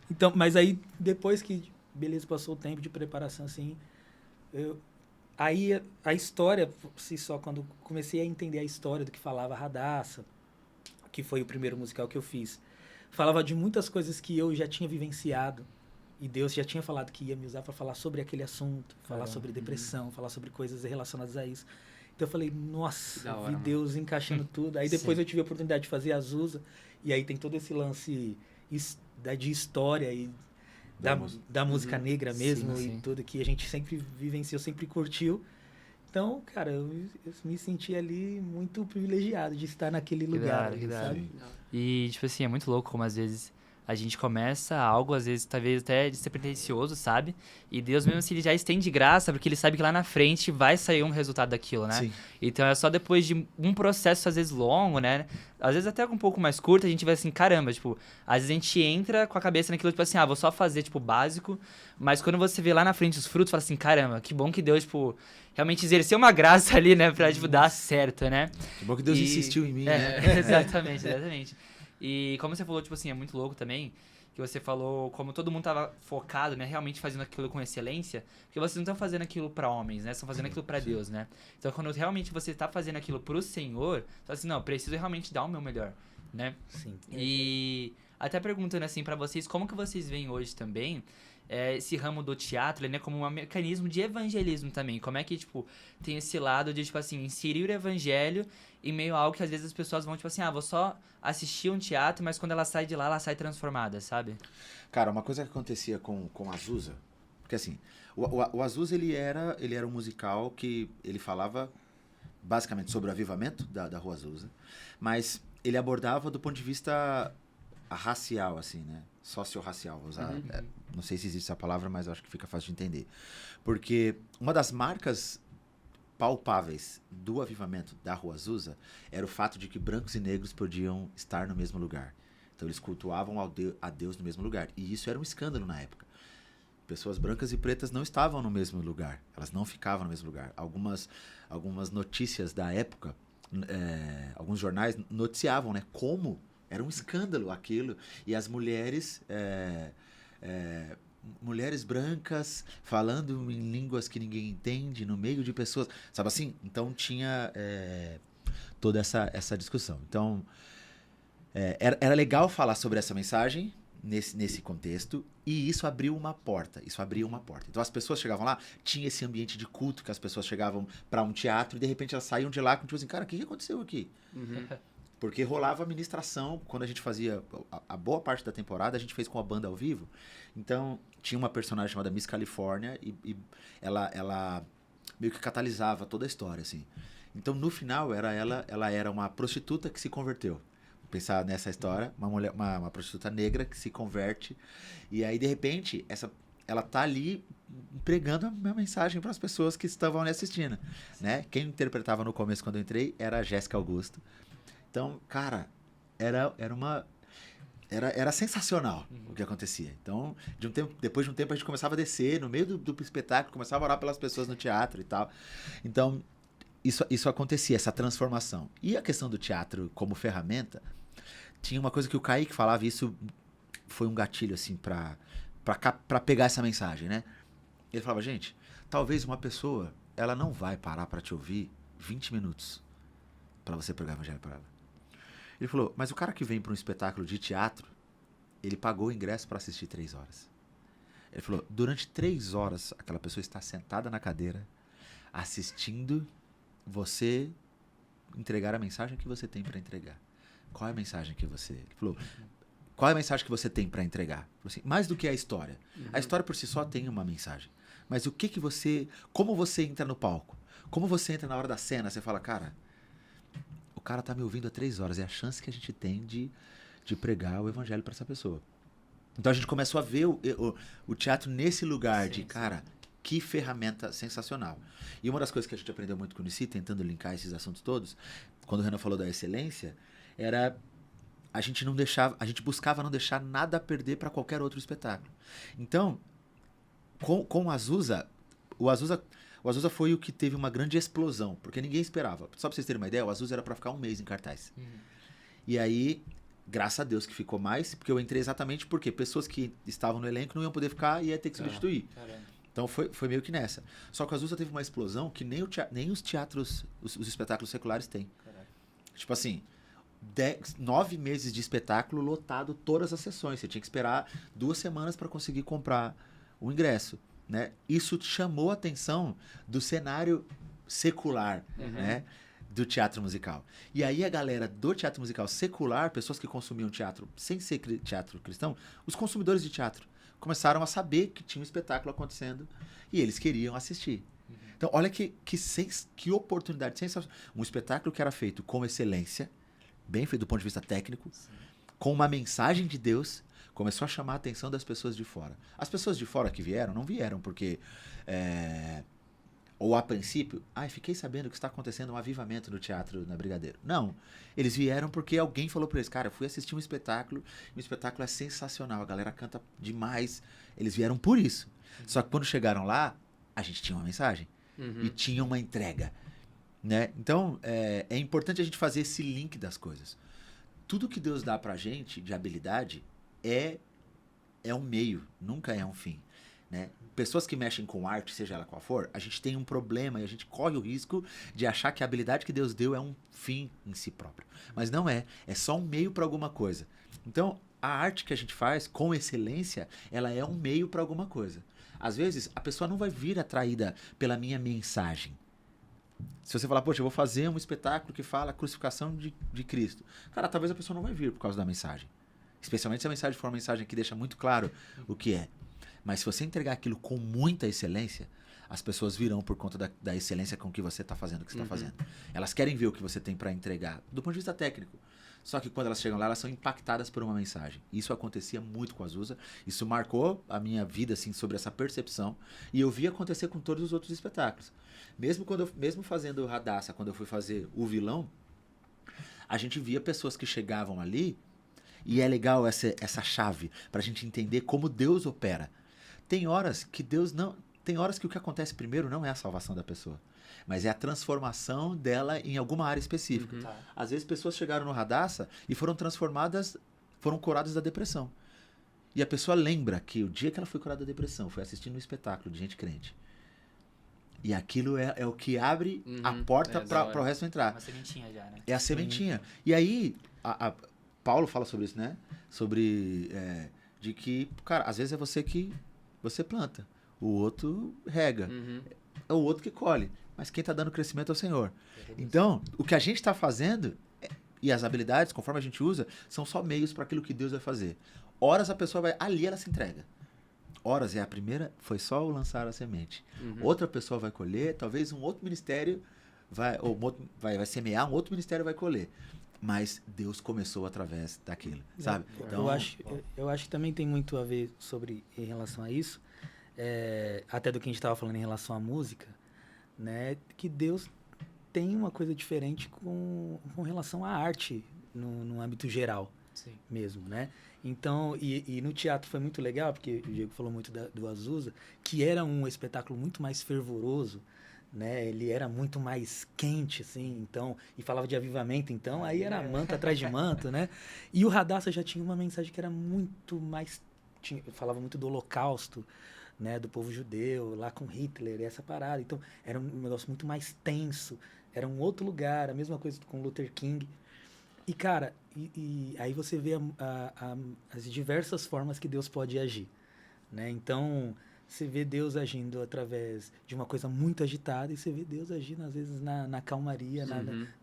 Então, mas aí, depois que, beleza, passou o tempo de preparação, assim, aí a história, se só, quando comecei a entender a história do que falava Radassa, que foi o primeiro musical que eu fiz, falava de muitas coisas que eu já tinha vivenciado, e Deus já tinha falado que ia me usar para falar sobre aquele assunto, falar sobre depressão, falar sobre coisas relacionadas a isso. Então eu falei, nossa, vi Deus encaixando tudo. Aí depois eu tive a oportunidade de fazer Azusa, e aí tem todo esse lance de história e da música negra mesmo, e tudo que a gente sempre vivenciou, sempre curtiu. Então, cara, eu me senti ali muito privilegiado de estar naquele lugar, sabe? E, tipo assim, é muito louco como às vezes a gente começa algo, às vezes, talvez até de ser pretensioso, sabe? E Deus mesmo assim, ele já estende graça, porque ele sabe que lá na frente vai sair um resultado daquilo, né? Sim. Então é só depois de um processo, às vezes, longo, né? Às vezes até um pouco mais curto, a gente vai assim, caramba, tipo... Às vezes a gente entra com a cabeça naquilo, tipo assim, vou só fazer, tipo, básico. Mas quando você vê lá na frente os frutos, fala assim, caramba, que bom que Deus, tipo... Realmente exerceu uma graça ali, né? Pra, tipo, dar certo, né? Que bom que Deus insistiu em mim, né? Exatamente. E como você falou, tipo assim, é muito louco também, que você falou como todo mundo tava focado, né, realmente fazendo aquilo com excelência, porque vocês não estão fazendo aquilo pra homens, né, estão fazendo aquilo pra Deus, né? Então, quando realmente você tá fazendo aquilo pro Senhor, você fala assim, não, preciso realmente dar o meu melhor, né? Sim. E até perguntando assim pra vocês, como que vocês veem hoje também esse ramo do teatro, né, como um mecanismo de evangelismo também? Como é que, tipo, tem esse lado de, tipo assim, inserir o evangelho em meio a algo que às vezes as pessoas vão, tipo assim, vou só assistir um teatro, mas quando ela sai de lá, ela sai transformada, sabe? Cara, uma coisa que acontecia com a Azusa, Porque assim, o Azusa, ele era um musical que ele falava basicamente sobre o avivamento da Rua Azusa, mas ele abordava do ponto de vista racial, assim, né? Socio-racial, vou usar. Não sei se existe essa palavra, mas eu acho que fica fácil de entender. Porque uma das marcas palpáveis do avivamento da Rua Azusa era o fato de que brancos e negros podiam estar no mesmo lugar. Então eles cultuavam a Deus no mesmo lugar. E isso era um escândalo na época. Pessoas brancas e pretas não estavam no mesmo lugar. Elas não ficavam no mesmo lugar. Algumas notícias da época, alguns jornais noticiavam, né, como era um escândalo aquilo. E as mulheres, mulheres brancas falando em línguas que ninguém entende, no meio de pessoas, sabe assim? Então tinha toda essa discussão. Então era legal falar sobre essa mensagem nesse contexto, e isso abriu uma porta. Então as pessoas chegavam lá, tinha esse ambiente de culto, que as pessoas chegavam para um teatro e de repente elas saíam de lá com tipo assim, cara, o que aconteceu aqui? Porque rolava a ministração, quando a gente fazia a boa parte da temporada, a gente fez com a banda ao vivo. Então tinha uma personagem chamada Miss Califórnia e ela meio que catalisava toda a história, assim. Então no final ela era uma prostituta que se converteu. Pensar nessa história, uma prostituta negra que se converte, e aí de repente ela tá ali pregando a minha mensagem para as pessoas que estavam ali assistindo, né? Quem interpretava no começo quando eu entrei era a Jéssica Augusto. Então, cara, era sensacional o que acontecia. Então, depois de um tempo a gente começava a descer no meio do espetáculo, começava a orar pelas pessoas no teatro e tal. Então, isso acontecia, essa transformação. E a questão do teatro como ferramenta, tinha uma coisa que o Kaique falava, e isso foi um gatilho, assim, pra pegar essa mensagem, né? Ele falava, gente, talvez uma pessoa, ela não vai parar pra te ouvir 20 minutos pra você pregar o evangelho pra ela. Ele falou, mas o cara que vem pra um espetáculo de teatro, ele pagou o ingresso pra assistir 3 horas. Ele falou, durante 3 horas, aquela pessoa está sentada na cadeira, assistindo você entregar a mensagem que você tem para entregar. Qual é a mensagem que você... Ele falou, qual é a mensagem que você tem para entregar? Ele falou assim, mais do que a história. A história por si só tem uma mensagem. Mas o que você... Como você entra no palco? Como você entra na hora da cena? Você fala, cara, o cara tá me ouvindo há 3 horas. É a chance que a gente tem de pregar o evangelho para essa pessoa. Então a gente começou a ver o teatro nesse lugar de, cara... Que ferramenta sensacional. E uma das coisas que a gente aprendeu muito com o Nici, tentando linkar esses assuntos todos, quando o Renan falou da excelência, era a gente buscava não deixar nada a perder para qualquer outro espetáculo. Então, com o Azusa foi o que teve uma grande explosão, porque ninguém esperava. Só para vocês terem uma ideia, o Azusa era para ficar 1 mês em cartaz. E aí, graças a Deus que ficou mais, porque eu entrei exatamente porque pessoas que estavam no elenco não iam poder ficar e ia ter que substituir. Então foi meio que nessa. Só que a Azusa teve uma explosão que nem os teatros, os espetáculos seculares têm. Caraca. Tipo assim, 9 meses de espetáculo lotado todas as sessões. Você tinha que esperar 2 semanas para conseguir comprar o ingresso, né? Isso chamou a atenção do cenário secular, né? Do teatro musical. E aí a galera do teatro musical secular, pessoas que consumiam teatro sem ser teatro cristão, os consumidores de teatro, começaram a saber que tinha um espetáculo acontecendo e eles queriam assistir. Então, olha que oportunidade sensacional. Um espetáculo que era feito com excelência, bem feito do ponto de vista técnico, com uma mensagem de Deus, começou a chamar a atenção das pessoas de fora. As pessoas de fora que vieram, não vieram porque... ou a princípio, fiquei sabendo que está acontecendo um avivamento no teatro na Brigadeiro. Não, eles vieram porque alguém falou para eles, cara, eu fui assistir um espetáculo, e o espetáculo é sensacional, a galera canta demais. Eles vieram por isso. Só que quando chegaram lá, a gente tinha uma mensagem e tinha uma entrega, né? Então, é importante a gente fazer esse link das coisas. Tudo que Deus dá pra gente de habilidade é um meio, nunca é um fim. Né? Pessoas que mexem com arte, seja ela qual for, a gente tem um problema e a gente corre o risco de achar que a habilidade que Deus deu é um fim em si próprio. Mas não é. É só um meio para alguma coisa. Então, a arte que a gente faz com excelência, ela é um meio para alguma coisa. Às vezes, a pessoa não vai vir atraída pela minha mensagem. Se você falar, poxa, eu vou fazer um espetáculo que fala a crucificação de Cristo. Cara, talvez a pessoa não vai vir por causa da mensagem. Especialmente se a mensagem for uma mensagem que deixa muito claro o que é. Mas se você entregar aquilo com muita excelência, as pessoas virão por conta da excelência com que você está fazendo o que você está fazendo. Elas querem ver o que você tem para entregar, do ponto de vista técnico. Só que quando elas chegam lá, elas são impactadas por uma mensagem. Isso acontecia muito com a Azusa. Isso marcou a minha vida, assim, sobre essa percepção. E eu vi acontecer com todos os outros espetáculos. Mesmo fazendo o Radassa, quando eu fui fazer o vilão, a gente via pessoas que chegavam ali, e é legal essa chave para a gente entender como Deus opera. Tem horas que o que acontece primeiro não é a salvação da pessoa, mas é a transformação dela em alguma área específica. Às vezes pessoas chegaram no Radassa e foram curadas da depressão. E a pessoa lembra que o dia que ela foi curada da depressão foi assistindo um espetáculo de gente crente. E aquilo é o que abre a porta para o resto entrar. Uma sementinha já, né? É a sementinha. E aí, Paulo fala sobre isso, né? Sobre de que, cara, às vezes é você que você planta. O outro rega. É o outro que colhe. Mas quem está dando crescimento é o Senhor. Então, o que a gente está fazendo e as habilidades, conforme a gente usa, são só meios para aquilo que Deus vai fazer. Horas a pessoa vai... Ali ela se entrega. Horas é a primeira, foi só o lançar a semente. Outra pessoa vai colher, talvez um outro ministério vai semear, um outro ministério vai colher. Mas Deus começou através daquilo, sabe? Então, eu acho que também tem muito a ver em relação a isso, até do que a gente estava falando em relação à música, né? Que Deus tem uma coisa diferente com relação à arte no âmbito geral. Sim. Mesmo, né? Então, e no teatro foi muito legal, porque o Diego falou muito do Azusa, que era um espetáculo muito mais fervoroso, né? Ele era muito mais quente, assim, então, e falava de avivamento, então, aí era manto atrás de manto, né? E o Radassa já tinha uma mensagem que era muito mais... falava muito do Holocausto, né? Do povo judeu, lá com Hitler, essa parada. Então, era um negócio muito mais tenso, era um outro lugar, a mesma coisa com Luther King. E, cara, aí você vê as diversas formas que Deus pode agir, né? Então, você vê Deus agindo através de uma coisa muito agitada e você vê Deus agindo, às vezes, na calmaria,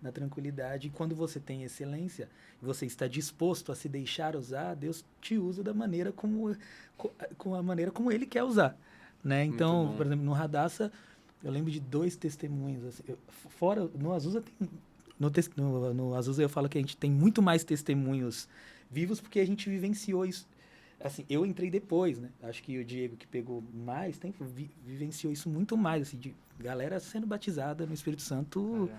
na tranquilidade. E quando você tem excelência e você está disposto a se deixar usar, Deus te usa da maneira com a maneira como Ele quer usar, né? Então, por exemplo, no Radassa, eu lembro de 2 testemunhos. Assim, no Azusa tem... No Azusa eu falo que a gente tem muito mais testemunhos vivos porque a gente vivenciou isso. Assim, eu entrei depois, né? Acho que o Diego, que pegou mais tempo, vivenciou isso muito mais, assim, de galera sendo batizada no Espírito Santo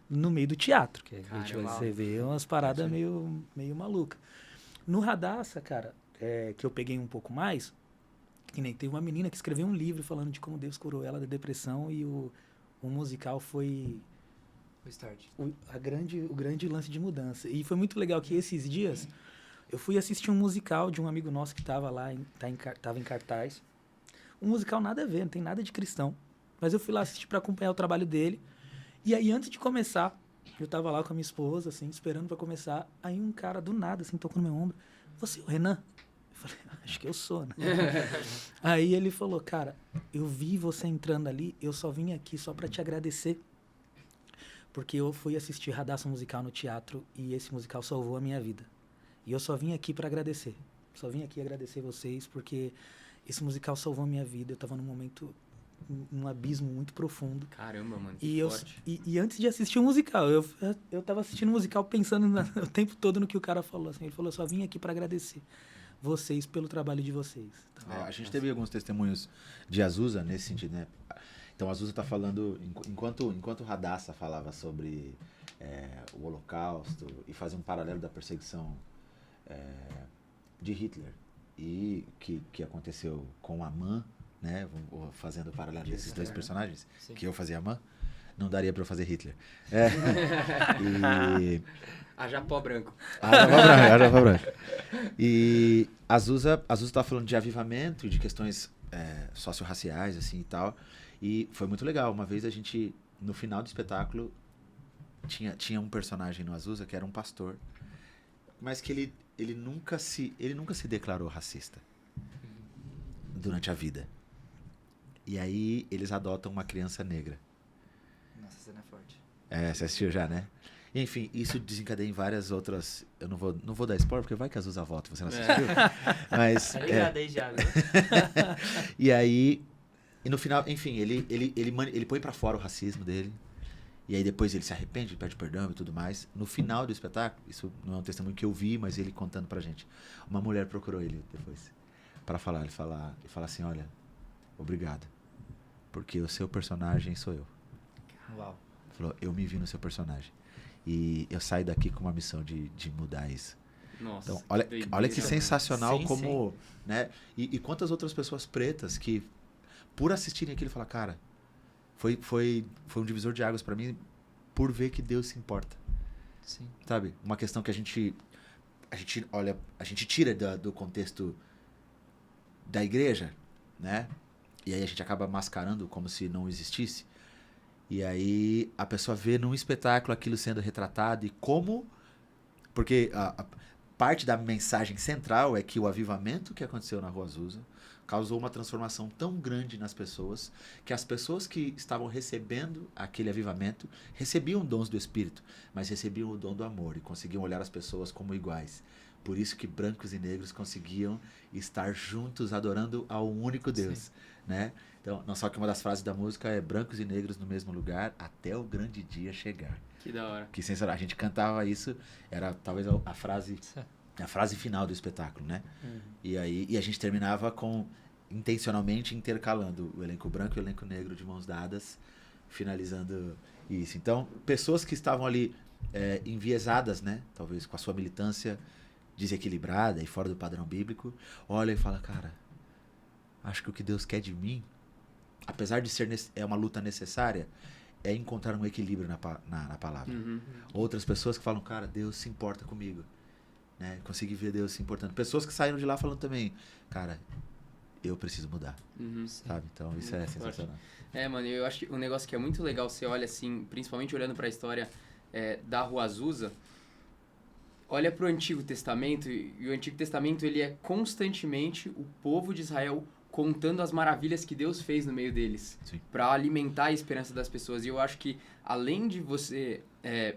no meio do teatro. Que você vê umas paradas meio malucas. No Radassa, cara, que eu peguei um pouco mais, que nem teve uma menina que escreveu um livro falando de como Deus curou ela da depressão e o musical foi... O grande lance de mudança. E foi muito legal que esses dias eu fui assistir um musical de um amigo nosso que estava lá, estava em cartaz. Um musical nada a ver, não tem nada de cristão. Mas eu fui lá assistir para acompanhar o trabalho dele. E aí, antes de começar, eu estava lá com a minha esposa, assim, esperando para começar. Aí um cara, do nada, assim, tocou no meu ombro. Você é o Renan? Eu falei, acho que eu sou, né? Aí ele falou, cara, eu vi você entrando ali, eu só vim aqui só para te agradecer. Porque eu fui assistir Radassa Musical no teatro e esse musical salvou a minha vida. E eu só vim aqui para agradecer. Só vim aqui agradecer vocês porque esse musical salvou a minha vida. Eu tava num abismo muito profundo. Caramba, mano, que forte. E antes de assistir o musical, eu tava assistindo o musical pensando o tempo todo no que o cara falou. Assim, ele falou, eu só vim aqui para agradecer vocês pelo trabalho de vocês. Então, a gente teve alguns testemunhos de Azusa nesse sentido, né? Então, a Azusa está falando, enquanto Radassa falava sobre o Holocausto e fazia um paralelo da perseguição de Hitler e que aconteceu com Amã, né? Fazendo o paralelo desses 2 personagens, que eu fazia Amã, não daria para eu fazer Hitler. Haja pó branco. Haja pó branco. E a Azusa está falando de avivamento e de questões socio-raciais, assim, e tal. E foi muito legal. Uma vez a gente, no final do espetáculo, tinha um personagem no Azusa que era um pastor, mas que ele nunca se declarou racista durante a vida. E aí eles adotam uma criança negra. Nossa, cena é forte. Você assistiu já, né? Enfim, isso desencadeia em várias outras... Eu não vou dar spoiler, porque vai que a Azusa volta e você não assistiu. Mas... Tá ligado aí já, viu? E aí... E no final, enfim, ele põe pra fora o racismo dele. E aí depois ele se arrepende, pede perdão e tudo mais. No final do espetáculo, isso não é um testemunho que eu vi, mas ele contando pra gente. Uma mulher procurou ele depois pra falar. Ele fala assim, olha, obrigado. Porque o seu personagem sou eu. Uau. Ele falou, eu me vi no seu personagem. E eu saio daqui com uma missão de mudar isso. Nossa. Então, olha que sensacional Sim, como... Né? E quantas outras pessoas pretas que, por assistirem aquilo, falam, cara, foi um divisor de águas pra mim por ver que Deus se importa. Sim. Sabe? Uma questão que a gente tira do contexto da igreja, né? E aí a gente acaba mascarando como se não existisse. E aí a pessoa vê num espetáculo aquilo sendo retratado e como... Porque a parte da mensagem central é que o avivamento que aconteceu na Rua Azusa causou uma transformação tão grande nas pessoas que as pessoas que estavam recebendo aquele avivamento recebiam dons do Espírito, mas recebiam o dom do amor e conseguiam olhar as pessoas como iguais. Por isso que brancos e negros conseguiam estar juntos adorando ao único Deus, né? Então, não só que uma das frases da música é brancos e negros no mesmo lugar até o grande dia chegar. Que da hora. Que sensacional. A gente cantava isso, era talvez a frase final do espetáculo, né? E a gente terminava intencionalmente intercalando o elenco branco e o elenco negro de mãos dadas, finalizando isso. Então, pessoas que estavam ali enviesadas, né? Talvez com a sua militância desequilibrada e fora do padrão bíblico, olha e fala, cara, acho que o que Deus quer de mim, apesar de ser uma luta necessária, é encontrar um equilíbrio na palavra. Outras pessoas que falam, cara, Deus se importa comigo. Né? Consegui ver Deus se importando. Pessoas que saíram de lá falando também, cara, eu preciso mudar. Sabe? Então isso é sensacional. Mano, eu acho que um negócio que é muito legal, você olha assim, principalmente olhando pra história da Rua Azusa, olha pro Antigo Testamento, e o Antigo Testamento ele é constantemente o povo de Israel contando as maravilhas que Deus fez no meio deles, para alimentar a esperança das pessoas. E eu acho que, além de você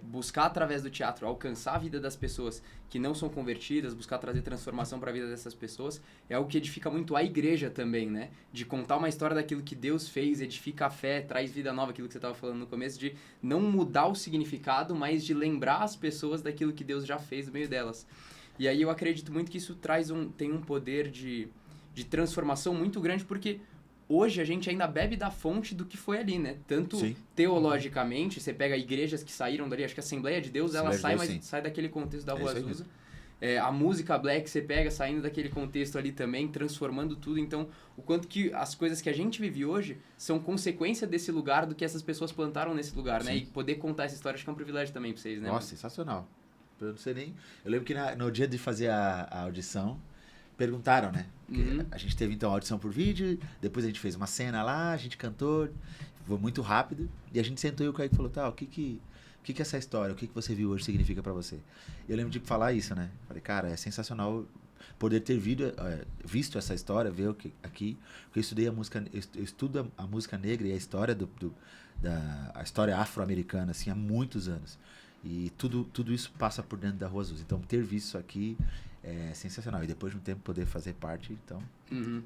buscar através do teatro alcançar a vida das pessoas que não são convertidas, buscar trazer transformação para a vida dessas pessoas, é o que edifica muito a igreja também, né? De contar uma história daquilo que Deus fez, edifica a fé, traz vida nova, aquilo que você estava falando no começo, de não mudar o significado, mas de lembrar as pessoas daquilo que Deus já fez no meio delas. E aí eu acredito muito que isso tem um poder de transformação muito grande, porque hoje a gente ainda bebe da fonte do que foi ali, né? Tanto teologicamente, você pega igrejas que saíram dali, acho que a Assembleia de Deus, ela sai daquele contexto da Rua Azusa. A música black você pega saindo daquele contexto ali também, transformando tudo. Então, o quanto que as coisas que a gente vive hoje são consequência desse lugar, do que essas pessoas plantaram nesse lugar, né? E poder contar essa história, acho que é um privilégio também pra vocês, né? Nossa, sensacional. Eu não sei nem... Eu lembro que no dia de fazer a audição, perguntaram, né? A gente teve, então, a audição por vídeo, depois a gente fez uma cena lá, a gente cantou, foi muito rápido, e a gente sentou e o Kaique falou, tá, o que é essa história? O que você viu hoje significa pra você? E eu lembro de falar isso, né? Falei, cara, é sensacional poder ter visto essa história, ver aqui, porque eu estudei eu estudo a música negra e a história a história afro-americana, assim, há muitos anos. E tudo isso passa por dentro da Rua Azusa. Então, ter visto isso aqui é sensacional. E depois de um tempo poder fazer parte, então,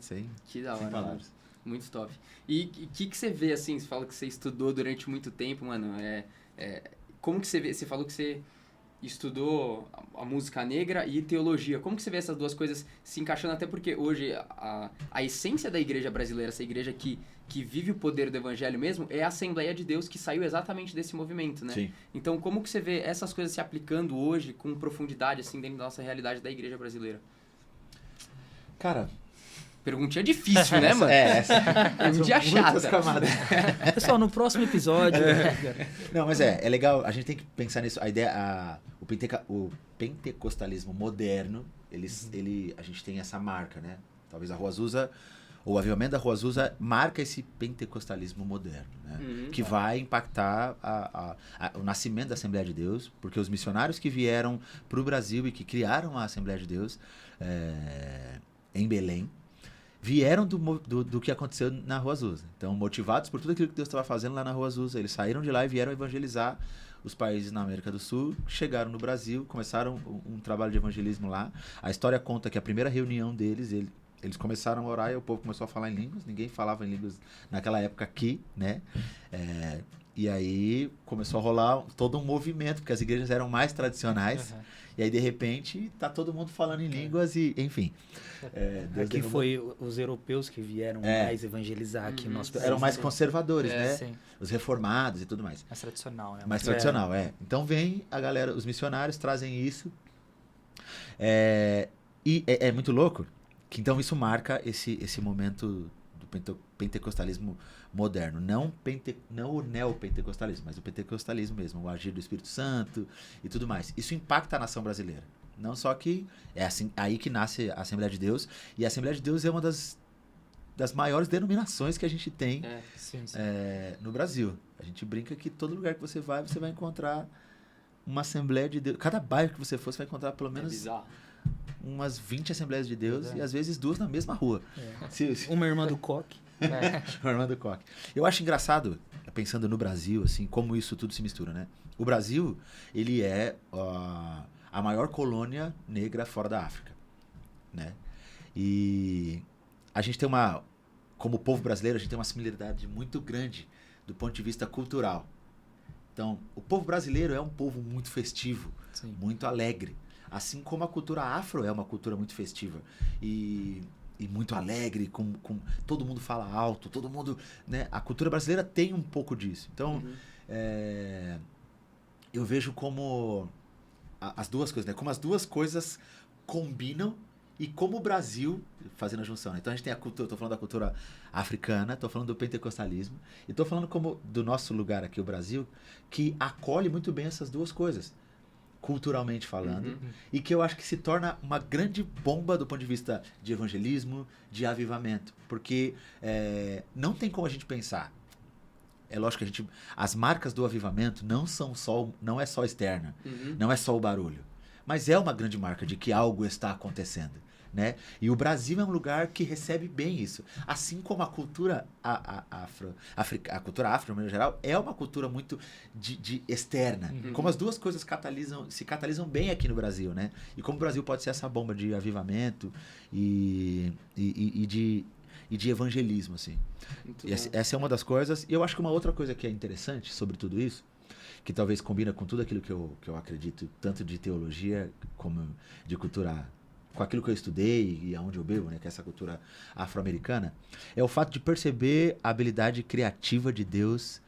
sem palavras. Muito top. E o que você vê, assim, você fala que você estudou durante muito tempo, mano, como que você vê, você falou que você estudou a música negra e teologia, como que você vê essas duas coisas se encaixando, até porque hoje a essência da igreja brasileira, essa igreja que vive o poder do evangelho mesmo, é a Assembleia de Deus, que saiu exatamente desse movimento, né? Sim. Então, como que você vê essas coisas se aplicando hoje com profundidade, assim, dentro da nossa realidade da igreja brasileira? Cara... Perguntinha difícil, né, mano? Perguntinha chata. Camadas. Pessoal, no próximo episódio... Não, mas é legal, a gente tem que pensar nisso. A ideia, o pentecostalismo moderno, a gente tem essa marca, né? Talvez a Rua Azusa, o avivamento da Rua Azusa marca esse pentecostalismo moderno, né? Que vai impactar o nascimento da Assembleia de Deus, porque os missionários que vieram para o Brasil e que criaram a Assembleia de Deus em Belém, vieram do que aconteceu na Rua Azusa. Então, motivados por tudo aquilo que Deus estava fazendo lá na Rua Azusa, eles saíram de lá e vieram evangelizar os países na América do Sul, chegaram no Brasil, começaram um trabalho de evangelismo lá. A história conta que a primeira reunião deles, eles começaram a orar e o povo começou a falar em línguas. Ninguém falava em línguas naquela época aqui, né? E aí começou a rolar todo um movimento, porque as igrejas eram mais tradicionais. E aí, de repente, tá todo mundo falando em línguas e, enfim. Aqui foi os europeus que vieram mais evangelizar aqui no nosso país. Eram mais conservadores, né? Sim. Os reformados e tudo mais. Mais tradicional, né? Mais tradicional, Então vem a galera, os missionários trazem isso. E é muito louco que então isso marca esse momento do pentecostalismo moderno. Não o neopentecostalismo, mas o pentecostalismo mesmo, o agir do Espírito Santo e tudo mais. Isso impacta a nação brasileira. Não só que é assim, aí que nasce a Assembleia de Deus, e a Assembleia de Deus é uma das maiores denominações que a gente tem no Brasil. A gente brinca que todo lugar que você vai encontrar uma Assembleia de Deus. Cada bairro que você for, você vai encontrar pelo menos umas 20 Assembleias de Deus e às vezes 2 na mesma rua. Uma irmã do Coque. Armando Koch. Eu acho engraçado, pensando no Brasil, assim, como isso tudo se mistura, né? O Brasil, ele é a maior colônia negra fora da África, né? E a gente tem como povo brasileiro, a gente tem uma similaridade muito grande do ponto de vista cultural. Então, o povo brasileiro é um povo muito festivo, muito alegre. Assim como a cultura afro é uma cultura muito festiva. E muito alegre, com todo mundo fala alto, todo mundo, né? A cultura brasileira tem um pouco disso. Então, eu vejo como as duas coisas, né? Como as duas coisas combinam e como o Brasil, fazendo a junção, né? Então a gente tem a cultura, eu tô falando da cultura africana, tô falando do pentecostalismo, e tô falando como do nosso lugar aqui, o Brasil, que acolhe muito bem essas duas coisas. Culturalmente falando, e que eu acho que se torna uma grande bomba do ponto de vista de evangelismo, de avivamento, porque não tem como a gente pensar. É lógico que as marcas do avivamento não é só externa, não é só o barulho, mas é uma grande marca de que algo está acontecendo, né? E o Brasil é um lugar que recebe bem isso, assim como a cultura a cultura afro, no geral, é uma cultura muito de externa. Como as duas coisas se catalisam bem aqui no Brasil, né? E como o Brasil pode ser essa bomba de avivamento e de evangelismo, assim. Essa é uma das coisas. E eu acho que uma outra coisa que é interessante sobre tudo isso, que talvez combina com tudo aquilo que eu acredito, tanto de teologia como de cultura, com aquilo que eu estudei e aonde eu bebo, né, que é essa cultura afro-americana, é o fato de perceber a habilidade criativa de Deus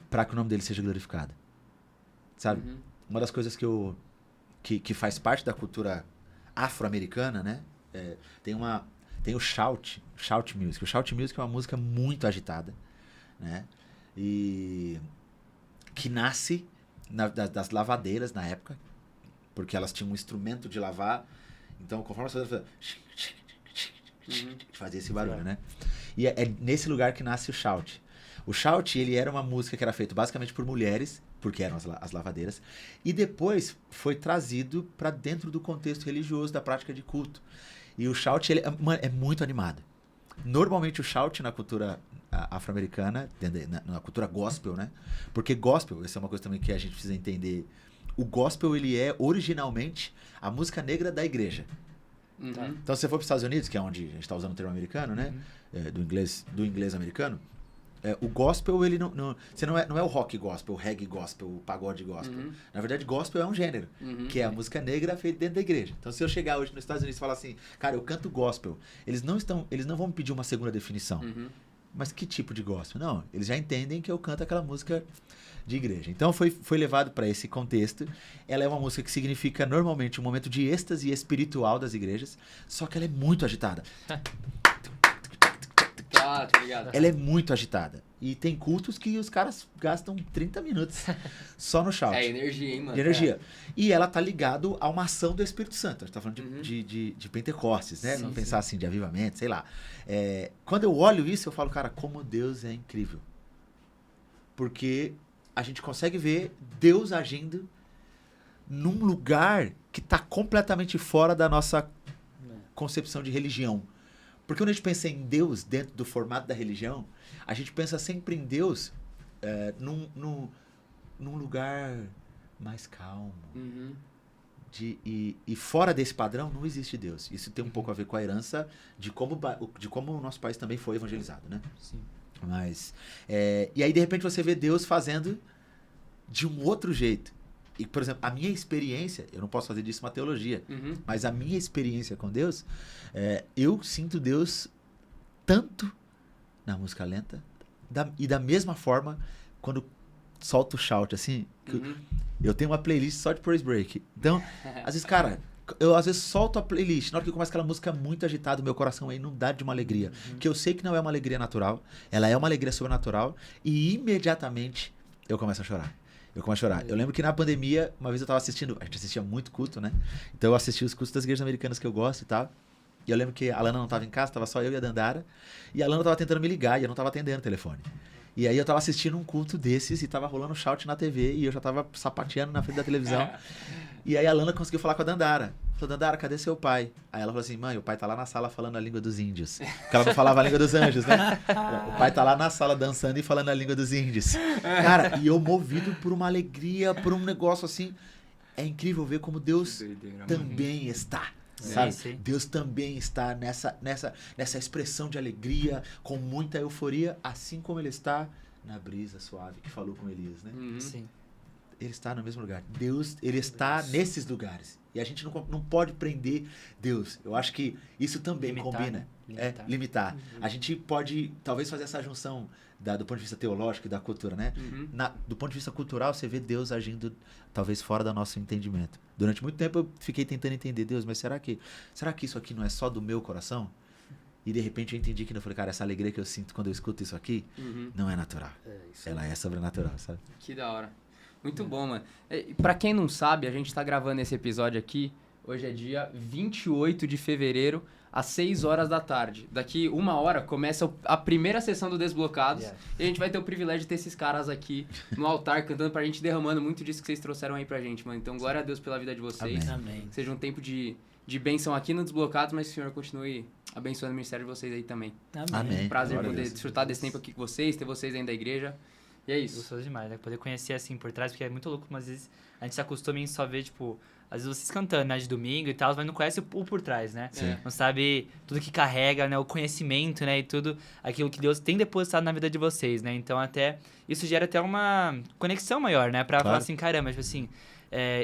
para que o nome dele seja glorificado. Sabe? Uma das coisas que faz parte da cultura afro-americana, né, tem o shout music. O shout music é uma música muito agitada, né, e que nasce das lavadeiras na época, porque elas tinham um instrumento de lavar. Então, conforme as fazia esse barulho, né? E é nesse lugar que nasce o shout. O shout, ele era uma música que era feita basicamente por mulheres, porque eram as lavadeiras, e depois foi trazido para dentro do contexto religioso, da prática de culto. E o shout, ele é muito animado. Normalmente o shout na cultura afro-americana, na cultura gospel, né? Porque gospel, essa é uma coisa também que a gente precisa entender. O gospel, ele é originalmente a música negra da igreja. Então, se você for para os Estados Unidos, que é onde a gente está usando o termo americano, né? Do inglês americano, o gospel, ele não é o rock gospel, o reggae gospel, o pagode gospel. Na verdade, gospel é um gênero, que é a música negra feita dentro da igreja. Então, se eu chegar hoje nos Estados Unidos e falar assim, cara, eu canto gospel, eles não vão me pedir uma segunda definição. Mas que tipo de gospel? Não, eles já entendem que eu canto aquela música de igreja. Então foi levado para esse contexto. Ela é uma música que significa normalmente um momento de êxtase espiritual das igrejas, só que ela é muito agitada. Tá ligado. Ela é muito agitada. E tem cultos que os caras gastam 30 minutos só no shout. É energia, hein, mano? De energia. E ela tá ligado a uma ação do Espírito Santo. A gente tá falando de Pentecostes, né? Vamos pensar assim, de avivamento, sei lá. Quando eu olho isso, eu falo, cara, como Deus é incrível. Porque a gente consegue ver Deus agindo num lugar que tá completamente fora da nossa concepção de religião. Porque quando a gente pensa em Deus dentro do formato da religião, a gente pensa sempre em Deus num lugar mais calmo. Uhum. E fora desse padrão não existe Deus. Isso tem um pouco a ver com a herança de como o nosso país também foi evangelizado, né? Sim. Mas, e aí, de repente, você vê Deus fazendo de um outro jeito. E, por exemplo, a minha experiência, eu não posso fazer disso uma teologia, Uhum. mas a minha experiência com Deus, eu sinto Deus tanto na música lenta, e da mesma forma, quando solto o shout, assim, que Uhum. eu tenho uma playlist só de praise break. Então, às vezes, cara, eu às vezes solto a playlist, na hora que começa aquela música muito agitada, meu coração é inundado de uma alegria. Que eu sei que não é uma alegria natural, ela é uma alegria sobrenatural, e imediatamente eu começo a chorar. Eu lembro que na pandemia, uma vez eu tava assistindo, a gente assistia muito culto, né? Então eu assisti os cultos das igrejas americanas que eu gosto e tal. E eu lembro que a Lana não tava em casa, tava só eu e a Dandara. E a Lana tava tentando me ligar e eu não tava atendendo o telefone. E aí eu tava assistindo um culto desses e tava rolando shout na TV e eu já tava sapateando na frente da televisão. E aí a Lana conseguiu falar com a Dandara. Falou, Dandara, cadê seu pai? Aí ela falou assim, mãe, o pai tá lá na sala falando a língua dos índios. Porque ela não falava a língua dos anjos, né? O pai tá lá na sala dançando e falando a língua dos índios. Cara, e eu movido por uma alegria, por um negócio assim. É incrível ver como Deus também está. Sabe? Sim. Deus também está nessa expressão de alegria, com muita euforia, assim como ele está na brisa suave que falou com Elias, né? Uhum. Sim. Ele está no mesmo lugar. Deus, ele está nesses lugares. E a gente não pode prender Deus. Eu acho que isso também Limitar, combina. né? Limitar. A gente pode, talvez, fazer essa junção do ponto de vista teológico e da cultura, né? Uhum. Do ponto de vista cultural, você vê Deus agindo, talvez, fora do nosso entendimento. Durante muito tempo eu fiquei tentando entender Deus, mas será que isso aqui não é só do meu coração? E de repente eu entendi que eu falei, cara, essa alegria que eu sinto quando eu escuto isso aqui Uhum. não é natural. Isso Ela é sobrenatural, sabe? Que da hora. Muito bom, mano. Pra quem não sabe, a gente tá gravando esse episódio aqui. Hoje é dia 28 de fevereiro, às 6 horas da tarde. Daqui 1 hora começa a primeira sessão do Desblocados. Yeah. E a gente vai ter o privilégio de ter esses caras aqui no altar cantando pra gente, derramando muito disso que vocês trouxeram aí pra gente, mano. Então, glória a Deus pela vida de vocês. Amém. Seja um tempo de bênção aqui no Desblocados, mas que o Senhor continue abençoando o ministério de vocês aí também. Amém. Prazer Glória a poder Deus. desfrutar desse tempo aqui com vocês, ter vocês dentro da igreja. E é isso. Gostoso demais, né? Poder conhecer assim por trás, porque é muito louco, mas às vezes a gente se acostuma em só ver, tipo, às vezes vocês cantando, né, de domingo e tal, mas não conhece o por trás, né? Sim. Não sabe tudo que carrega, né, o conhecimento, né, e tudo aquilo que Deus tem depositado na vida de vocês, né? Então até, isso gera até uma conexão maior, né? Pra falar assim, caramba, tipo assim,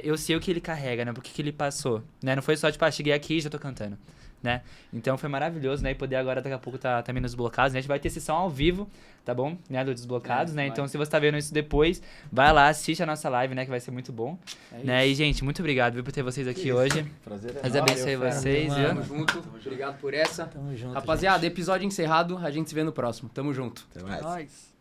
eu sei o que ele carrega, né? Por que ele passou, né? Não foi só, tipo, cheguei aqui e já tô cantando. Né? Então foi maravilhoso, né? E poder agora, daqui a pouco, tá também nos Desblocados, né? A gente vai ter sessão ao vivo, tá bom? Né? Do Desblocados, né? vai. Então, se você tá vendo isso depois, vai lá, assiste a nossa live, né? Que vai ser muito bom. Né? E, gente, muito obrigado, viu, por ter vocês aqui hoje. Prazer é Deus nosso. abençoe fera. vocês, viu? Tamo junto. Obrigado por essa. Tamo junto. Rapaziada, episódio encerrado. A gente se vê no próximo. Tamo junto. Até mais. Nós.